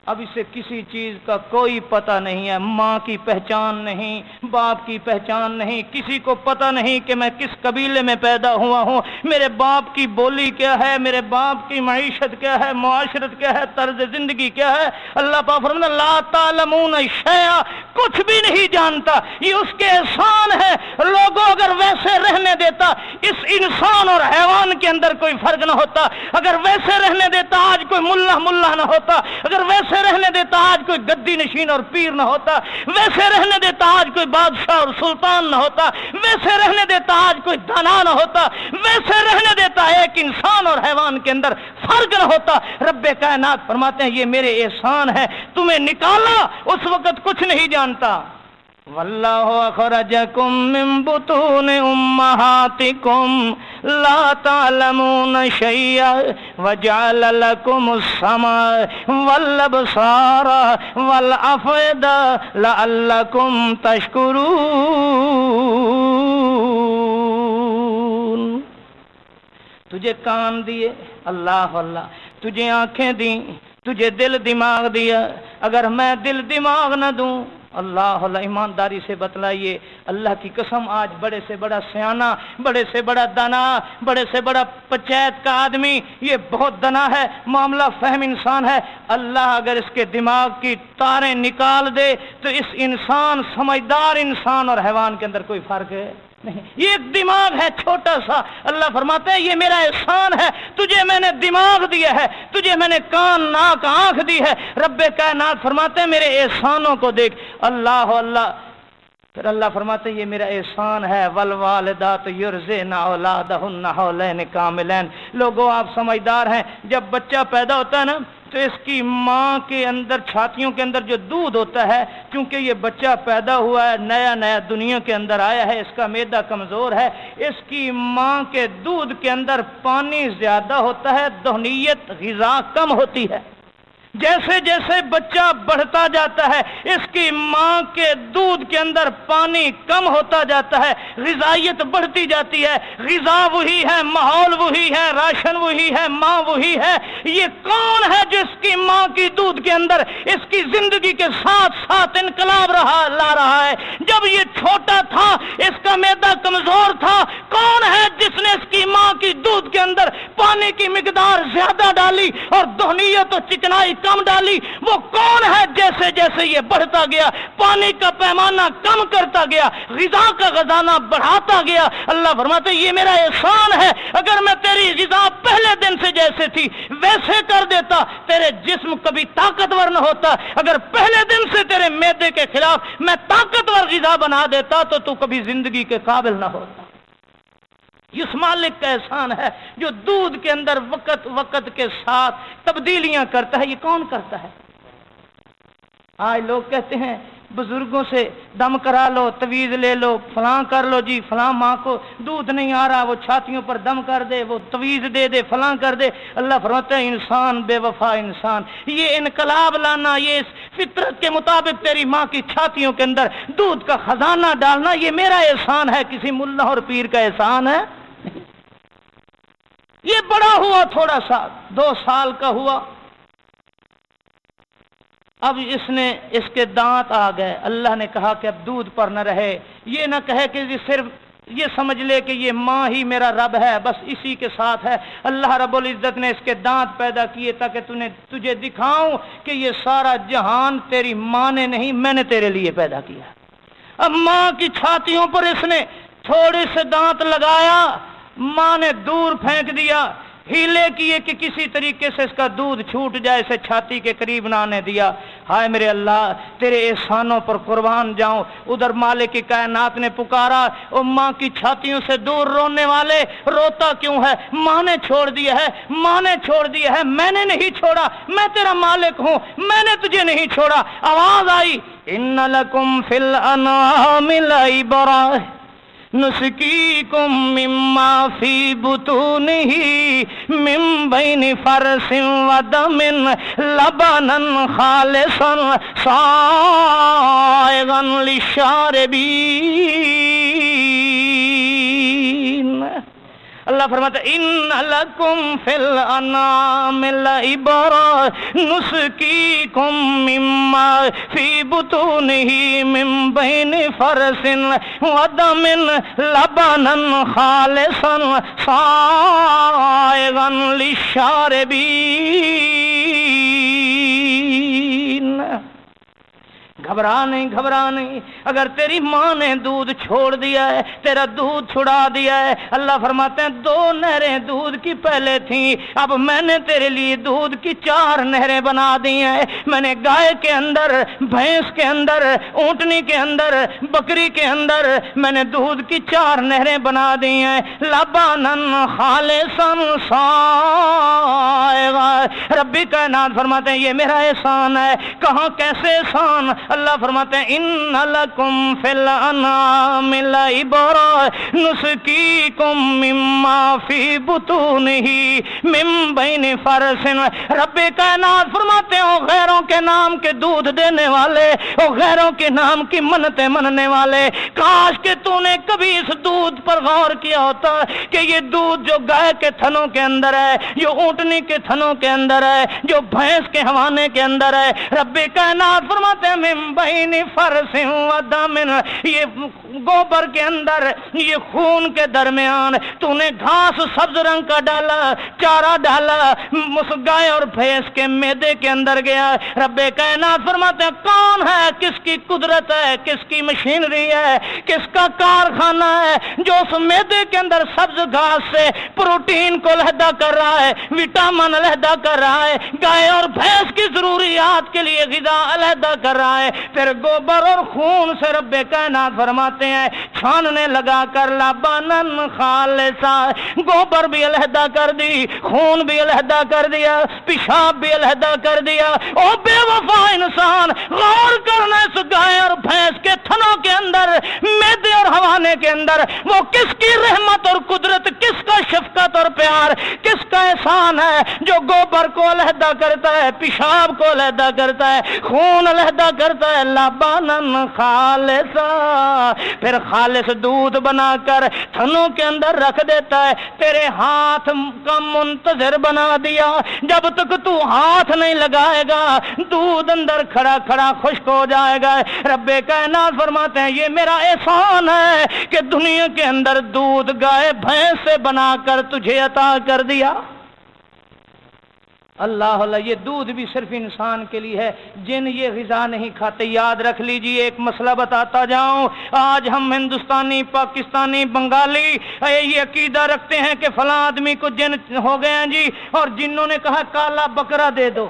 اب اسے کسی چیز کا کوئی پتہ نہیں ہے، ماں کی پہچان نہیں، باپ کی پہچان نہیں، کسی کو پتہ نہیں کہ میں کس قبیلے میں پیدا ہوا ہوں، میرے باپ کی بولی کیا ہے، میرے باپ کی معیشت کیا ہے، معاشرت کیا ہے، طرز زندگی کیا ہے۔ اللہ پاک فرماتا لا تعلمون شیئا، کچھ بھی نہیں جانتا، یہ اس کے احسان ہے۔ لوگوں اگر ویسے رہنے دیتا اس انسان اور حیوان کے اندر کوئی فرق نہ ہوتا، اگر ویسے رہنے دیتا آج کوئی ملا نہ ہوتا، اگر ویسے رہنے دیتا آج کوئی گدی نشین اور پیر نہ ہوتا، ویسے رہنے دیتا آج کوئی بادشاہ اور سلطان نہ ہوتا، ویسے رہنے دیتا آج کوئی دانا نہ ہوتا، ویسے رہنے دیتا ایک انسان اور حیوان کے اندر فرق نہ ہوتا۔ رب کائنات فرماتے ہیں یہ میرے احسان ہے، تمہیں نکالا اس وقت کچھ نہیں جانتا۔ واللہ اخرجکم من بطون امہاتکم لا تعلمون شیئا وجعل لکم السمع والابصار والافئدہ لعلکم تشکرون۔ تجھے کان دیے اللہ اللہ، تجھے آنکھیں دیں، تجھے دل دماغ دیا، اگر میں دل دماغ نہ دوں اللہ اللہ، ایمانداری سے بتلائیے، اللہ کی قسم آج بڑے سے بڑا سیانا، بڑے سے بڑا دانا، بڑے سے بڑا پنچایت کا آدمی، یہ بہت دنا ہے، معاملہ فہم انسان ہے، اللہ اگر اس کے دماغ کی تاریں نکال دے تو اس انسان، سمجھدار انسان اور حیوان کے اندر کوئی فرق ہے نہیں، یہ ایک دماغ ہے چھوٹا سا۔ اللہ فرماتے ہیں یہ میرا احسان ہے، تجھے میں نے دماغ دیا ہے، تجھے میں نے کان ناک آنکھ دی ہے۔ رب کائنات فرماتے ہیں میرے احسانوں کو دیکھ اللہ اللہ، پھر اللہ فرماتے ہیں یہ میرا احسان ہے۔ والوالدات یرضعن اولادہن حولین کاملین، لوگوں آپ سمجھدار ہیں، جب بچہ پیدا ہوتا ہے نا تو اس کی ماں کے اندر، چھاتیوں کے اندر جو دودھ ہوتا ہے، کیونکہ یہ بچہ پیدا ہوا ہے، نیا نیا دنیا کے اندر آیا ہے، اس کا معدہ کمزور ہے، اس کی ماں کے دودھ کے اندر پانی زیادہ ہوتا ہے، دہنیت غذا کم ہوتی ہے۔ جیسے جیسے بچہ بڑھتا جاتا ہے اس کی ماں کے دودھ کے اندر پانی کم ہوتا جاتا ہے، غذائیت بڑھتی جاتی ہے، غذا وہی ہے، ماحول وہی ہے، راشن وہی ہے، ماں وہی ہے۔ یہ کون ہے جس کی ماں کی دودھ کے اندر اس کی زندگی کے ساتھ ساتھ انقلاب لا رہا ہے؟ جب یہ چھوٹا تھا، اس کا معدہ کمزور تھا، کون ہے جس نے اس کی ماں کی دودھ کے اندر پانی کی مقدار زیادہ ڈالی اور دہنیت و چکنائی کم ڈالی؟ وہ کون ہے جیسے جیسے یہ بڑھتا گیا پانی کا پیمانہ کم کرتا گیا، غذا کا خزانہ بڑھاتا گیا؟ اللہ فرماتے یہ میرا احسان ہے، اگر میں تیری غذا پہلے دن سے جیسے تھی ویسے کر دیتا تیرے جسم کبھی طاقتور نہ ہوتا، اگر پہلے دن سے تیرے معدے کے خلاف میں طاقتور غذا بنا دیتا تو تو کبھی زندگی کے قابل نہ ہوتا۔ اس مالک کا احسان ہے جو دودھ کے اندر وقت وقت کے ساتھ تبدیلیاں کرتا ہے۔ یہ کون کرتا ہے؟ آج لوگ کہتے ہیں بزرگوں سے دم کرا لو، تویز لے لو، فلاں کر لو، جی فلاں ماں کو دودھ نہیں آ رہا، وہ چھاتیوں پر دم کر دے، وہ تویز دے دے، فلاں کر دے۔ اللہ فرماتا ہے انسان بے وفا انسان، یہ انقلاب لانا، یہ فطرت کے مطابق تیری ماں کی چھاتیوں کے اندر دودھ کا خزانہ ڈالنا، یہ میرا احسان ہے، کسی ملا اور پیر کا احسان ہے؟ یہ بڑا ہوا تھوڑا سا، 2 سال کا ہوا، اب اس کے دانت آ گئے، اللہ نے کہا کہ اب دودھ پر نہ رہے، یہ نہ کہے کہ صرف یہ سمجھ لے کہ یہ ماں ہی میرا رب ہے، بس اسی کے ساتھ ہے۔ اللہ رب العزت نے اس کے دانت پیدا کیے تاکہ تجھے دکھاؤں کہ یہ سارا جہان تیری ماں نے نہیں، میں نے تیرے لیے پیدا کیا۔ اب ماں کی چھاتیوں پر اس نے تھوڑے سے دانت لگایا، ماں نے دور پھینک دیا، ہیلے کیے کہ کسی طریقے سے اس کا دودھ چھوٹ جائے، اسے چھاتی کے قریب نہ آنے دیا۔ ہائے میرے اللہ، تیرے احسانوں پر قربان جاؤں۔ ادھر مالک کی کائنات نے پکارا، او ماں کی چھاتیوں سے دور رونے والے، روتا کیوں ہے؟ ماں نے چھوڑ دیا ہے، ماں نے چھوڑ دیا ہے، میں نے نہیں چھوڑا، میں تیرا مالک ہوں، میں نے تجھے نہیں چھوڑا۔ آواز آئی، ان لکم فی الانعام لعبرۃ نسقیکم مما فی بطونہ من بین فرث ودم لبنا خالصا سائغا للشاربین۔ اللہ فرماتا ہے ان لکم فی الانعام لعبرۃ نسقیکم مما فی بطونہ من بین فرث ودم لبنا خالصا سائغا للشاربین۔ گھبرا نہیں، گھبرا نہیں، اگر تیری ماں نے دودھ چھوڑ دیا ہے، تیرا دودھ چھڑا دیا ہے، اللہ فرماتے ہیں 2 نہریں دودھ کی پہلے تھیں، اب میں نے تیرے لیے دودھ کی 4 نہریں بنا دی ہیں۔ میں نے گائے کے اندر، بھینس کے اندر، اونٹنی کے اندر، بکری کے اندر میں نے دودھ کی 4 نہریں بنا دی ہیں۔ لبنا خالصا سائغا، ربی کائنات فرماتے ہیں یہ میرا احسان ہے۔ کہاں کیسے احسان؟ اللہ فرماتے ہیں ان لکم فی الانعام لعبرۃ نسقیکم مما فی بطونہ من بین فرث۔ رب کائنات فرماتے ہیں غیروں کے نام کے دودھ دینے والے، غیروں کے نام کی منتیں مننے والے، کاش کہ تو نے کبھی اس دودھ پر غور کیا ہوتا کہ یہ دودھ جو گائے کے تھنوں کے اندر ہے، جو اونٹنی کے تھنوں کے اندر ہے، جو بھینس کے حوانے کے اندر ہے، رب کائنات فرماتے ہیں من بین فرث ودم، یہ گوبر کے اندر، یہ خون کے درمیان تو نے گھاس سبز رنگ کا ڈالا، چارہ ڈالا، گائے اور بھینس کے میدے کے اندر گیا۔ رب کائنات فرماتے ہیں کون ہے، کس کی قدرت ہے، کس کی مشینری ہے، کس کا کارخانہ ہے جو اس میدے کے اندر سبز گھاس سے پروٹین کو علیحدہ کر رہا ہے، وٹامن علیحدہ کر رہا ہے، گائے اور بھینس کی ضروریات کے لیے غذا علیحدہ کر رہا ہے، پھر گوبر اور خون سے رب کائنات فرماتے ہیں چھاننے لگا کر لبنن خالصا، گوبر بھی علیحدہ کر دی، خون بھی علیحدہ کر دیا، پیشاب بھی علیحدہ کر دیا۔ او بے وفا انسان، غور کرنا اس گائے اور بھینس کے تھنوں کے اندر، میدے اور حوانے کے اندر وہ کس کی رحمت اور قدرت، کس کا شفقت اور پیار، کس کا احسان ہے جو گوبر کو علیحدہ کرتا ہے، پیشاب کو علیحدہ کرتا ہے، خون علیحدہ کرتا ہے، لبنن خالصا، پھر خالص دودھ بنا کر تھنوں کے اندر رکھ دیتا ہے، تیرے ہاتھ کا منتظر بنا دیا، جب تک تو ہاتھ نہیں لگائے گا دودھ اندر کھڑا کھڑا خشک ہو جائے گا۔ رب کائنات فرماتے ہیں یہ میرا احسان ہے کہ دنیا کے اندر دودھ گائے بھینس سے بنا کر تجھے عطا کر دیا۔ اللہ اللہ، یہ دودھ بھی صرف انسان کے لیے ہے، جن یہ غذا نہیں کھاتے۔ یاد رکھ لیجئے، ایک مسئلہ بتاتا جاؤں، آج ہم ہندوستانی، پاکستانی، بنگالی یہ عقیدہ رکھتے ہیں کہ فلاں آدمی کو جن ہو گئے ہیں جی، اور جنوں نے کہا کالا بکرا دے دو،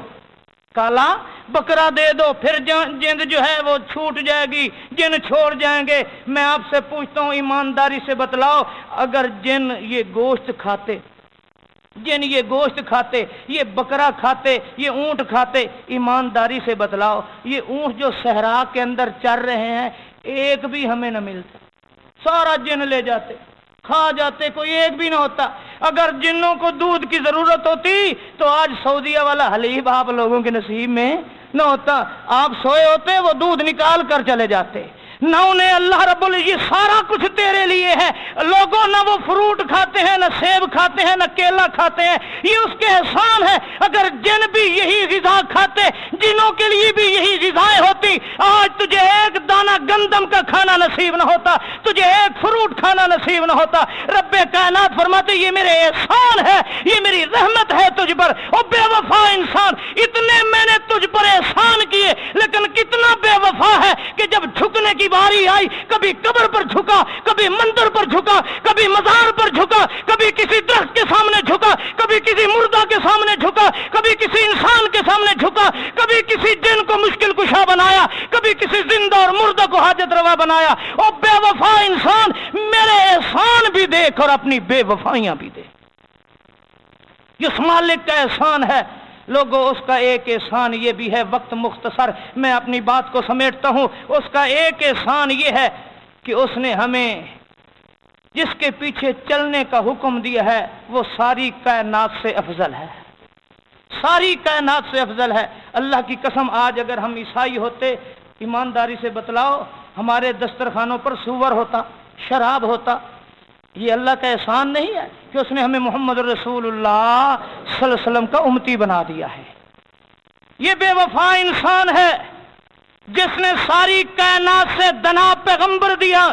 کالا بکرا دے دو، پھر جند جو ہے وہ چھوٹ جائے گی، جن چھوڑ جائیں گے۔ میں آپ سے پوچھتا ہوں ایمانداری سے بتلاؤ، اگر جن یہ گوشت کھاتے، جن یہ گوشت کھاتے، یہ بکرا کھاتے، یہ اونٹ کھاتے، ایمانداری سے بتلاؤ یہ اونٹ جو صحرا کے اندر چر رہے ہیں ایک بھی ہمیں نہ ملتا، سارا جن لے جاتے، کھا جاتے، کوئی ایک بھی نہ ہوتا۔ اگر جنوں کو دودھ کی ضرورت ہوتی تو آج سعودیہ والا حلیب آپ لوگوں کے نصیب میں نہ ہوتا، آپ سوئے ہوتے وہ دودھ نکال کر چلے جاتے۔ نہ انہیں اللہ رب یہ سارا کچھ تیرے لیے ہے. لوگوں نہ وہ فروٹ کھاتے ہیں، نہ سیب کھاتے ہیں، نہ کیلا کھاتے ہیں، یہ اس کے احسان ہے. اگر جن بھی یہی غذا کھاتے، جنوں کے لیے بھی یہی غذائیں ہوتی، آج تجھے ایک دانہ گندم کا کھانا نصیب نہ ہوتا، تجھے ایک فروٹ کھانا نصیب نہ ہوتا. رب کائنات فرماتے یہ میرے احسان ہے، یہ میری رحمت ہے تجھ پر. او بے وفا انسان، اتنے میں نے تجھ پر احسان کیے، لیکن کتنا بے وفا ہے کہ جب جھکنے کی باری آئی، کبھی قبر پر جھکا، کبھی مندر پر جھکا، کبھی مزار پر جھکا، کبھی کسی درخت کے سامنے جھکا، کبھی کسی مردہ کے سامنے جھکا، کبھی کسی انسان کے سامنے جھکا، کبھی کسی جن کو مشکل کشا بنایا، کبھی کسی زندہ اور مردہ کو حاجت روا بنایا. او بے وفا انسان، میرے احسان بھی دیکھ اور اپنی بے وفائیاں بھی دیکھ. اس مالک کا احسان ہے لوگوں. اس کا ایک احسان یہ بھی ہے، وقت مختصر، میں اپنی بات کو سمیٹتا ہوں. اس کا ایک احسان یہ ہے کہ اس نے ہمیں جس کے پیچھے چلنے کا حکم دیا ہے وہ ساری کائنات سے افضل ہے، ساری کائنات سے افضل ہے. اللہ کی قسم آج اگر ہم عیسائی ہوتے، ایمانداری سے بتلاؤ، ہمارے دسترخوانوں پر سور ہوتا، شراب ہوتا. یہ اللہ کا احسان نہیں ہے کہ اس نے ہمیں محمد رسول اللہ صلی اللہ علیہ وسلم کا امتی بنا دیا ہے. یہ بے وفا انسان ہے جس نے ساری کائنات سے دنا پیغمبر دیا،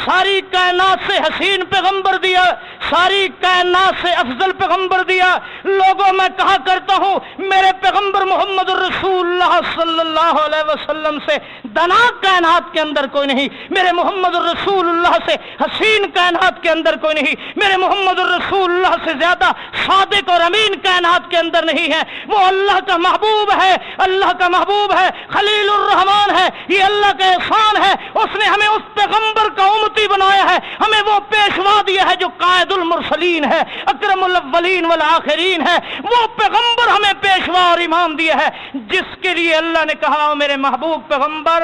ساری کائنات سے حسین پیغمبر دیا، ساری کائنات سے افضل پیغمبر دیا. لوگوں میں کہا کرتا ہوں میرے پیغمبر محمد الرسول اللہ صلی اللہ علیہ وسلم سے دنا کائنات کے اندر کوئی نہیں، میرے محمد الرسول اللہ سے حسین کائنات کے اندر کوئی نہیں، میرے محمد الرسول اللہ سے زیادہ صادق اور امین کائنات کے اندر نہیں ہے. وہ اللہ کا محبوب ہے، اللہ کا محبوب ہے، خلیل الرحمان ہے. یہ اللہ کا احسان ہے، اس نے ہمیں اس پیغمبر کا امتی بنایا ہے، ہمیں وہ پیشوا دیا ہے جو قائد المرسلین ہے، اکرم الاولین والآخرین ہے. وہ پیغمبر ہمیں پیشوا اور امام دیا ہے جس کے لیے اللہ نے کہا میرے محبوب پیغمبر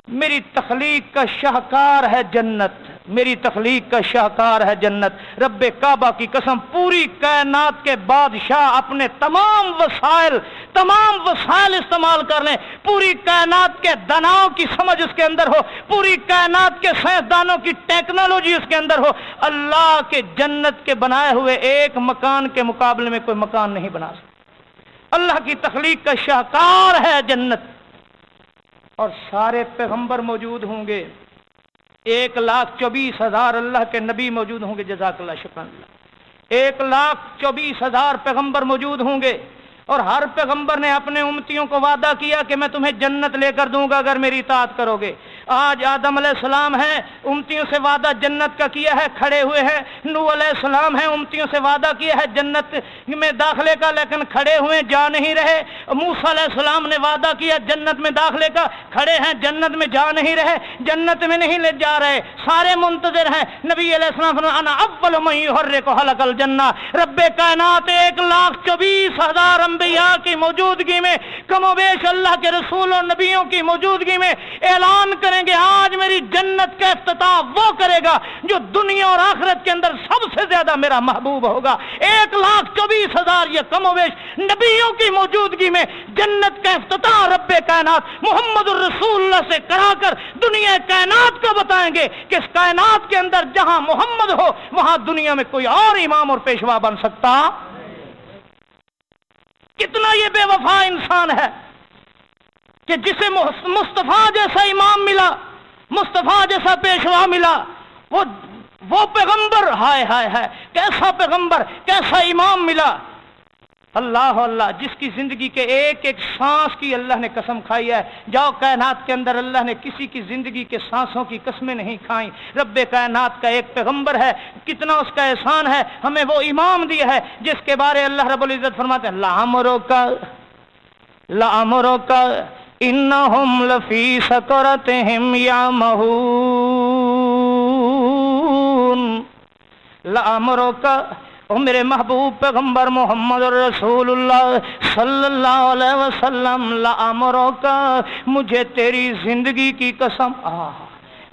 میری تخلیق کا شاہکار ہے جنت، میری تخلیق کا شاہکار ہے جنت. رب کعبہ کی قسم پوری کائنات کے بادشاہ اپنے تمام وسائل استعمال کر لیں، پوری کائنات کے دناؤں کی سمجھ اس کے اندر ہو، پوری کائنات کے سائنسدانوں کی ٹیکنالوجی اس کے اندر ہو، اللہ کے جنت کے بنائے ہوئے ایک مکان کے مقابلے میں کوئی مکان نہیں بنا سکتا. اللہ کی تخلیق کا شاہکار ہے جنت. اور سارے پیغمبر موجود ہوں گے، 1,24,000 اللہ کے نبی موجود ہوں گے. جزاک اللہ، شکر اللہ. 1,24,000 پیغمبر موجود ہوں گے، اور ہر پیغمبر نے اپنے امتیوں کو وعدہ کیا کہ میں تمہیں جنت لے کر دوں گا اگر میری اطاعت کرو گے. آج آدم علیہ السلام ہیں، امتیوں سے وعدہ جنت کا کیا ہے، کھڑے ہوئے ہیں. نوح علیہ السلام ہیں، امتیوں سے وعدہ کیا ہے جنت میں داخلے کا، لیکن کھڑے ہوئے جا نہیں رہے. موسیٰ علیہ السلام نے وعدہ کیا جنت میں داخلے کا، کھڑے ہیں جنت میں جا نہیں رہے، جنت میں نہیں لے جا رہے، سارے منتظر ہیں. نبی علیہ السلام فرمایا انا اول من یحرک حلق الجنہ. رب کائنات 1,24,000 انبیاء کی موجودگی میں، کم و بیش اللہ کے رسول اور نبیوں کی موجودگی میں اعلان کریں گے آج میری جنت کا افتتاح وہ کرے گا جو دنیا اور آخرت کے اندر سب سے زیادہ میرا محبوب ہوگا. 1,24,000 یہ کم و بیش نبیوں کی موجودگی میں جنت کا افتتاح رب کائنات محمد الرسول اللہ سے کرا کر دنیا کائنات کو بتائیں گے کہ اس کائنات کے اندر جہاں محمد ہو وہاں دنیا میں کوئی اور امام اور پیشوا بن سکتا. کتنا یہ بے وفا انسان ہے کہ جسے مصطفیٰ جیسا امام ملا، مصطفیٰ جیسا پیشوا ملا، وہ پیغمبر، ہائے ہائے ہائے کیسا پیغمبر، کیسا امام ملا. اللہ اللہ، جس کی زندگی کے ایک ایک سانس کی اللہ نے قسم کھائی ہے. جاؤ کائنات کے اندر اللہ نے کسی کی زندگی کے سانسوں کی قسمیں نہیں کھائیں. رب کائنات کا ایک پیغمبر ہے، کتنا اس کا احسان ہے، ہمیں وہ امام دیا ہے جس کے بارے اللہ رب العزت فرماتے ہیں لَعَمْرُكَ إِنَّهُمْ لَفِي سَكْرَتِهِمْ يَعْمَهُونَ. لَعَمْرُكَ، او میرے محبوب پیغمبر محمد رسول اللہ صلی اللہ علیہ وسلم، لَعَمْرُكَ، مجھے تیری زندگی کی قسم،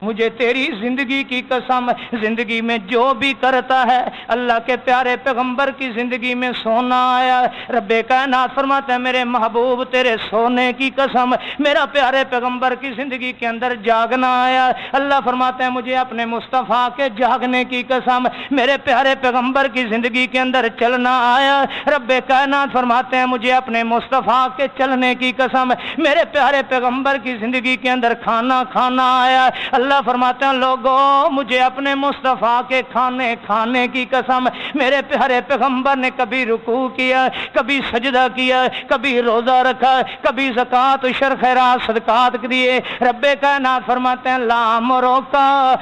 مجھے تیری زندگی کی قسم، زندگی میں جو بھی کرتا ہے اللہ کے پیارے پیغمبر کی زندگی میں سونا آیا۔ رب کائنات فرماتا ہے میرے محبوب تیرے سونے کی قسم، میرا پیارے پیغمبر کی زندگی کے اندر جاگنا آیا۔ اللہ فرماتے ہیں مجھے اپنے مصطفیٰ کے جاگنے کی قسم، میرے پیارے پیغمبر کی زندگی کے اندر چلنا آیا۔ رب کائنات فرماتے ہیں مجھے اپنے مصطفیٰ کے چلنے کی قسم، میرے پیارے پیغمبر کی زندگی کے اندر کھانا کھانا آیا۔ اللہ فرماتے ہیں لوگوں مجھے اپنے مصطفیٰ کے کھانے کی قسم، میرے پیارے پیغمبر نے کبھی رکوع کیا، کبھی سجدہ کیا، کبھی روزہ رکھا، کبھی زکوٰۃ عشر خیرات صدقات دیے۔ رب کائنات فرماتے ہیں لام روکا،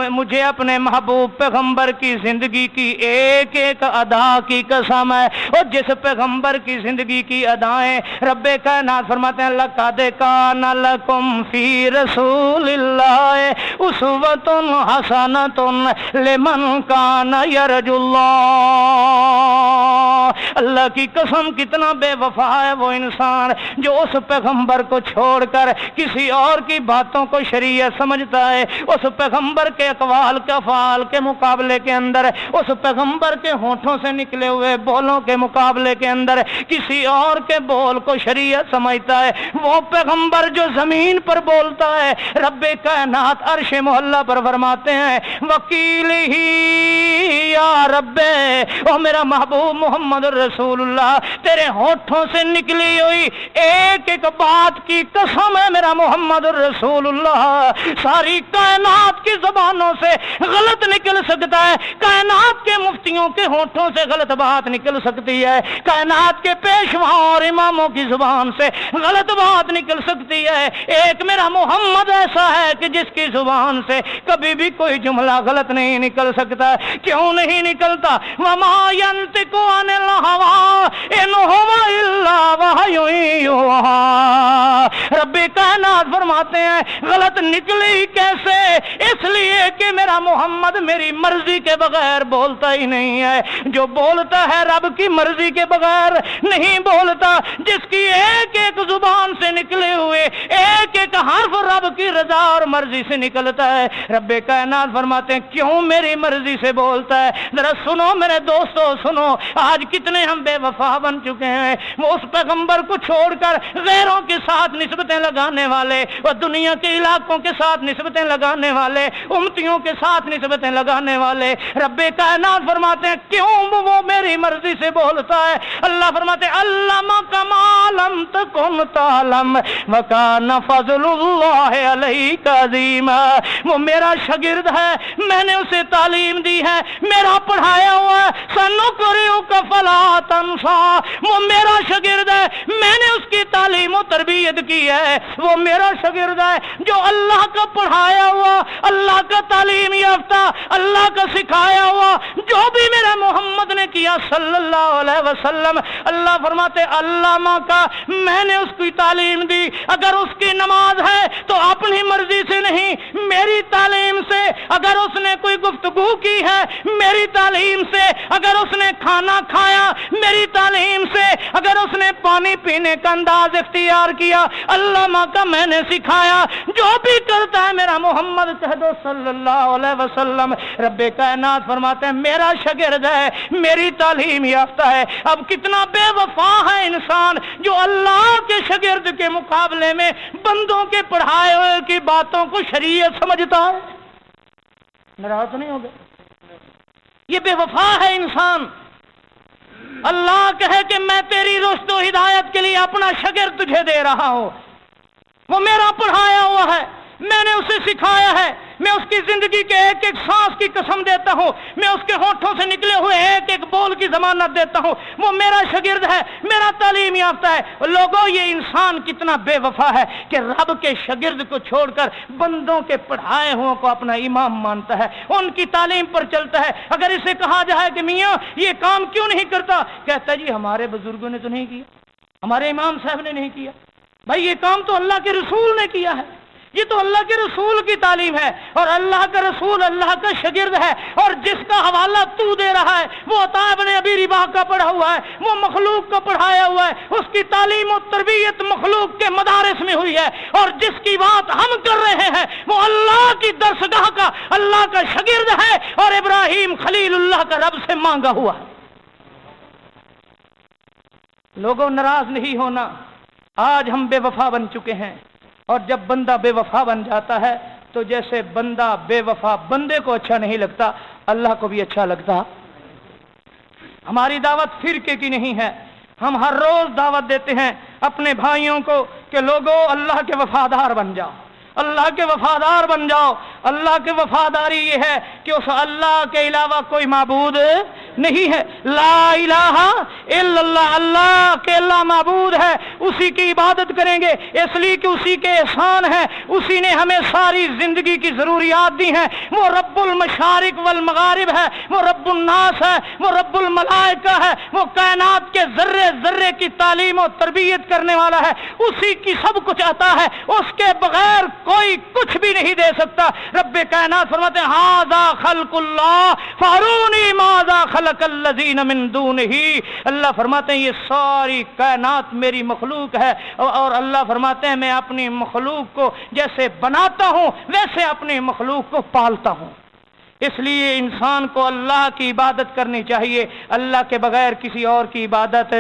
مجھے اپنے محبوب پیغمبر کی زندگی کی ایک ایک ادا کی قسم ہے، اور جس پیغمبر کی زندگی کی ادائیں رب کائنات فرماتے ہیں لقد کان لکم فی رسول اللہ اسوۃ حسنۃ لمن کان یرجو اللہ۔ اللہ کی قسم کتنا بے وفا ہے وہ انسان جو اس پیغمبر کو چھوڑ کر کسی اور کی باتوں کو شریعت سمجھتا ہے، اس پیغمبر کے اقوال کے افعال کے مقابلے کے اندر، اس پیغمبر کے ہونٹوں سے نکلے ہوئے بولوں کے مقابلے کے اندر کسی اور کے بول کو شریعت سمجھتا ہے۔ وہ پیغمبر جو زمین پر بولتا ہے رب کائنات عرش معلیٰ پر فرماتے ہیں وکیل ہی یا رب، او میرا محبوب محمد رسول اللہ تیرے ہونٹوں سے نکلی ہوئی ایک ایک بات کی قسم ہے میرا محمد رسول اللہ، ساری کائنات کی زبانوں سے غلط نکل سکتا ہے، کائنات کے مفتیوں کے ہونٹوں سے غلط بات نکل سکتی ہے، کائنات کے پیشواؤں اور اماموں کی زبان سے غلط بات نکل سکتی ہے، ایک میرا محمد ایسا ہے کہ جس کی زبان سے کبھی بھی کوئی جملہ غلط نہیں نکل سکتا۔ کیوں نہیں نکلتا؟ وما ينطق عن الهوى ان هو الا وحی یوحی۔ رب کائنات فرماتے ہیں غلط نکلی کیسے؟ اس لیے کہ میرا محمد میری مرضی کے بغیر بولتا ہی نہیں ہے، جو بولتا ہے رب کی مرضی کے بغیر نہیں بولتا، جس کی ایک ایک زبان سے نکلے ہوئے ایک ایک حرف رب کی رضا اور مرضی سے نکلتا ہے۔ رب کائنات فرماتے ہیں کیوں میری مرضی سے بولتا ہے؟ ذرا سنو میرے دوستو سنو، آج کتنے ہم بے وفا بن چکے ہیں، وہ اس پیغمبر کو چھوڑ کر غیروں کے ساتھ نسبتیں لگانے والے، اور دنیا کے علاقوں کے ساتھ نسبتیں لگانے والے، امتیوں کے ساتھ نسبتیں لگانے والے۔ رب کائنات فرماتے ہیں کیوں وہ میری مرضی سے بولتا ہے؟ اللہ فرماتے ہیں علمہ کما لم تکن تعلم وکان فضل اللہ علیک عظیما۔ وہ میرا شاگرد ہے، میں نے اسے تعلیم دی ہے، میرا پڑھایا ہوا ہے، سنقرئک فلا تنسیٰ۔ وہ میرا شاگرد ہے، میں نے اس کی تعلیم و تربیت کی ہے، وہ میرا شاگرد ہے جو اللہ کا پڑھایا ہوا، اللہ کا تعلیم یافتہ، اللہ کا سکھایا ہوا جو بھی میرا محمد نے کیا صلی اللہ علیہ وسلم۔ اللہ فرماتے علامہ کا میں نے اس کی تعلیم دی، اگر اس کی نماز ہے تو اپنی مرضی سے نہیں میری تعلیم سے، اگر اس نے کوئی گفتگو کی ہے میری تعلیم سے، اگر اس نے کھانا کھایا میری تعلیم سے، اگر اس نے پانی پینے کا انداز اختیار کیا علامہ کا میں نے سکھایا، جو بھی کرتا ہے میرا محمد کہہ دو صلی اللہ علیہ وسلم۔ رب کائنات فرماتے ہیں میرا شاگرد ہے، میری تعلیم یافتہ ہے۔ اب کتنا بے وفا ہے انسان جو اللہ کے شاگرد کے مقابلے میں بندوں کے پڑھائے ہوئے کی باتوں کو شریعت سمجھتا ہے۔ ناراض نہیں ہوگا؟ یہ بے وفا ہے انسان۔ اللہ کہے کہ میں تیری رشد و ہدایت کے لیے اپنا شاگرد تجھے دے رہا ہوں، وہ میرا پڑھایا ہوا ہے، میں نے اسے سکھایا ہے، میں اس کی زندگی کے ایک ایک سانس کی قسم دیتا ہوں، میں اس کے ہونٹوں سے نکلے ہوئے ایک ایک بول کی ضمانت دیتا ہوں، وہ میرا شاگرد ہے، میرا تعلیم یافتہ ہے۔ لوگوں یہ انسان کتنا بے وفا ہے کہ رب کے شاگرد کو چھوڑ کر بندوں کے پڑھائے ہوئے کو اپنا امام مانتا ہے، ان کی تعلیم پر چلتا ہے۔ اگر اسے کہا جائے کہ میاں یہ کام کیوں نہیں کرتا، کہتا ہے جی ہمارے بزرگوں نے تو نہیں کیا، ہمارے امام صاحب نے نہیں کیا۔ بھائی یہ کام تو اللہ کے رسول نے کیا ہے، یہ تو اللہ کے رسول کی تعلیم ہے، اور اللہ کا رسول اللہ کا شاگرد ہے، اور جس کا حوالہ تو دے رہا ہے وہ عطا ابن ابی رباح کا پڑھا ہوا ہے، وہ مخلوق کا پڑھایا ہوا ہے، اس کی تعلیم و تربیت مخلوق کے مدارس میں ہوئی ہے، اور جس کی بات ہم کر رہے ہیں وہ اللہ کی درسگاہ کا اللہ کا شاگرد ہے، اور ابراہیم خلیل اللہ کا رب سے مانگا ہوا ہے۔ لوگوں ناراض نہیں ہونا، آج ہم بے وفا بن چکے ہیں، اور جب بندہ بے وفا بن جاتا ہے تو جیسے بندہ بے وفا بندے کو اچھا نہیں لگتا، اللہ کو بھی اچھا لگتا۔ ہماری دعوت فرقے کی نہیں ہے، ہم ہر روز دعوت دیتے ہیں اپنے بھائیوں کو کہ لوگوں اللہ کے وفادار بن جاؤ، اللہ کے وفادار بن جاؤ۔ اللہ کے وفاداری یہ ہے کہ اس اللہ کے علاوہ کوئی معبود نہیں ہے، لا الہ الا اللہ، اللہ کے اللہ معبود ہے، اسی کی عبادت کریں گے، اس لیے کہ اسی کے احسان ہے، اسی نے ہمیں ساری زندگی کی ضروریات دی ہیں۔ وہ رب المشارق والمغارب ہے، وہ رب الناس ہے، وہ رب الملائکہ ہے، وہ کائنات کے ذرے ذرے کی تعلیم و تربیت کرنے والا ہے، اسی کی سب کچھ عطا ہے، اس کے بغیر کوئی کچھ بھی نہیں دے سکتا۔ رب کائنات فرماتے ہیں ھذا خلق اللہ فارونی ماذا خلق الذین من دونہ، اللہ فرماتے ہیں یہ ساری کائنات میری مخلوق ہے، اور اللہ فرماتے ہیں میں اپنی مخلوق کو جیسے بناتا ہوں ویسے اپنی مخلوق کو پالتا ہوں۔ اس لیے انسان کو اللہ کی عبادت کرنی چاہیے، اللہ کے بغیر کسی اور کی عبادت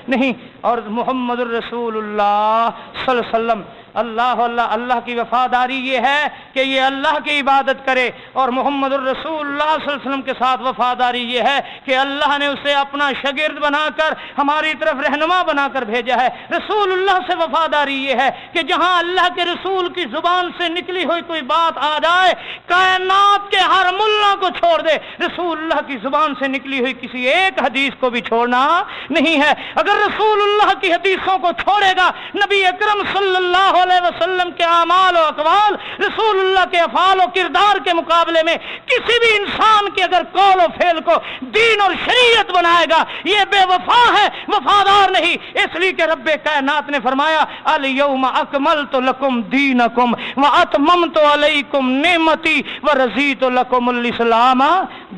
نہیں۔ اور محمد الرسول اللہ صلی اللہ علیہ وسلم اللہ کی وفاداری یہ ہے کہ یہ اللہ کی عبادت کرے، اور محمد الرسول اللہ صلی اللہ علیہ وسلم کے ساتھ وفاداری یہ ہے کہ اللہ نے اسے اپنا شاگرد بنا کر ہماری طرف رہنما بنا کر بھیجا ہے۔ رسول اللہ سے وفاداری یہ ہے کہ جہاں اللہ کے رسول کی زبان سے نکلی ہوئی کوئی بات آ جائے، کائنات کے ہر ملا کو چھوڑ دے، رسول اللہ کی زبان سے نکلی ہوئی کسی ایک حدیث کو بھی چھوڑنا نہیں ہے۔ اگر رسول اللہ کی حدیثوں کو چھوڑے گا، نبی اکرم صلی اللہ علیہ وسلم کے اعمال و اقوال، رسول اللہ کے افعال و کردار کے مقابلے میں کسی بھی انسان کے اگر قول و فعل کو دین اور شریعت بنائے گا، یہ بے وفا ہے، وفادار نہیں۔ اس لیے کہ رب کائنات نے فرمایا الیوم اکملت لکم دینکم واتممت علیکم نعمتی ورضیت لکم الاسلام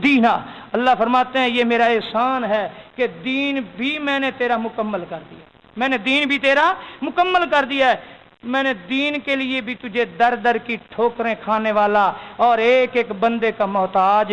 دینا۔ اللہ فرماتے ہیں یہ میرا احسان ہے کہ دین بھی میں نے تیرا مکمل کر دیا، میں نے دین بھی تیرا مکمل کر دیا ہے، میں نے دین کے لیے بھی تجھے در در کی ٹھوکریں کھانے والا اور ایک ایک بندے کا محتاج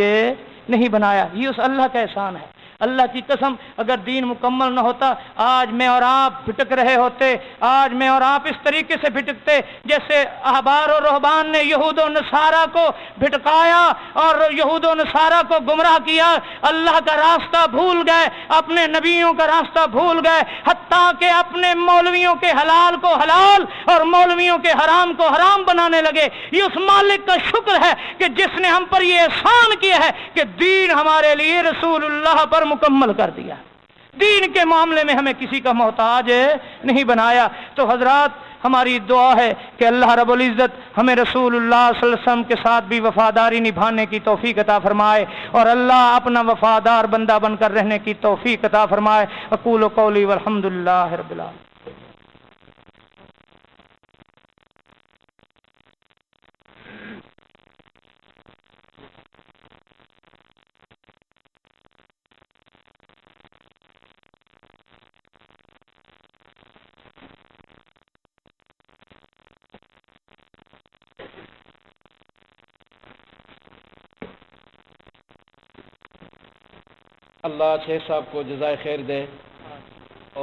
نہیں بنایا۔ یہ اس اللہ کا احسان ہے۔ اللہ کی قسم اگر دین مکمل نہ ہوتا آج میں اور آپ بھٹک رہے ہوتے، آج میں اور آپ اس طریقے سے بھٹکتے جیسے احبار و رہبان نے یہود و نصارہ کو بھٹکایا اور یہود و نصارہ کو گمراہ کیا، اللہ کا راستہ بھول گئے، اپنے نبیوں کا راستہ بھول گئے، حتیٰ کہ اپنے مولویوں کے حلال کو حلال اور مولویوں کے حرام کو حرام بنانے لگے۔ یہ اس مالک کا شکر ہے کہ جس نے ہم پر یہ احسان کیا ہے کہ دین ہمارے لیے رسول اللہ پر مکمل کر دیا، دین کے معاملے میں ہمیں کسی کا محتاج نہیں بنایا۔ تو حضرات ہماری دعا ہے کہ اللہ رب العزت ہمیں رسول اللہ صلی اللہ علیہ وسلم کے ساتھ بھی وفاداری نبھانے کی توفیق عطا فرمائے، اور اللہ اپنا وفادار بندہ بن کر رہنے کی توفیق عطا فرمائے۔ اقول قولی والحمد للہ رب العالمین۔ اللہ شیخ صاحب کو جزائے خیر دے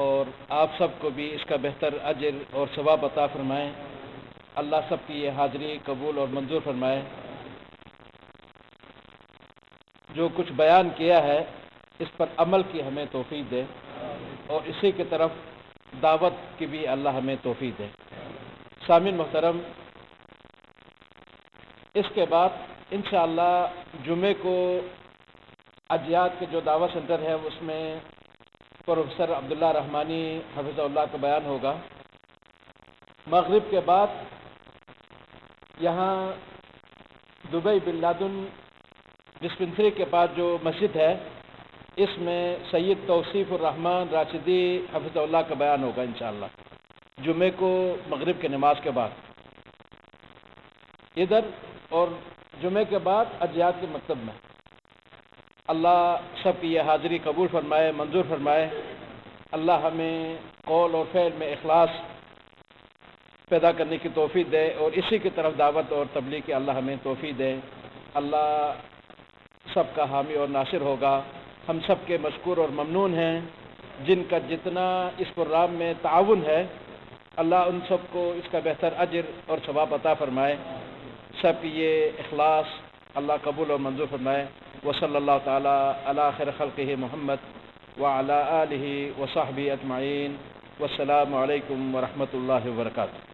اور آپ سب کو بھی اس کا بہتر اجر اور ثواب عطا فرمائے۔ اللہ سب کی یہ حاضری قبول اور منظور فرمائے۔ جو کچھ بیان کیا ہے اس پر عمل کی ہمیں توفیق دے اور اسی کی طرف دعوت کی بھی اللہ ہمیں توفیق دے۔ سامعین محترم، اس کے بعد انشاءاللہ جمعے کو اجیاد کے جو دعوت سینٹر ہے اس میں پروفیسر عبداللہ رحمانی حفظہ اللہ کا بیان ہوگا۔ مغرب کے بعد یہاں دبئی بن لادن ڈسپنسری کے بعد جو مسجد ہے اس میں سید توصیف الرحمن راشدی حفظہ اللہ کا بیان ہوگا انشاءاللہ جمعے کو مغرب کے نماز کے بعد۔ ادھر اور جمعے کے بعد اجیاد کے مکتب میں۔ اللہ سب کی یہ حاضری قبول فرمائے، منظور فرمائے۔ اللہ ہمیں قول اور فعل میں اخلاص پیدا کرنے کی توفیق دے اور اسی کی طرف دعوت اور تبلیغ کی اللہ ہمیں توفیق دے۔ اللہ سب کا حامی اور ناصر ہوگا۔ ہم سب کے مشکور اور ممنون ہیں جن کا جتنا اس پروگرام میں تعاون ہے، اللہ ان سب کو اس کا بہتر اجر اور ثواب عطا فرمائے۔ سب کی یہ اخلاص اللہ قبول اور منظور فرمائے۔ وصلی اللہ تعالی علی خیر خلقہ محمد وعلی آلہ وصحبہ اجمعین۔ والسلام علیکم ورحمۃ اللہ وبرکاتہ۔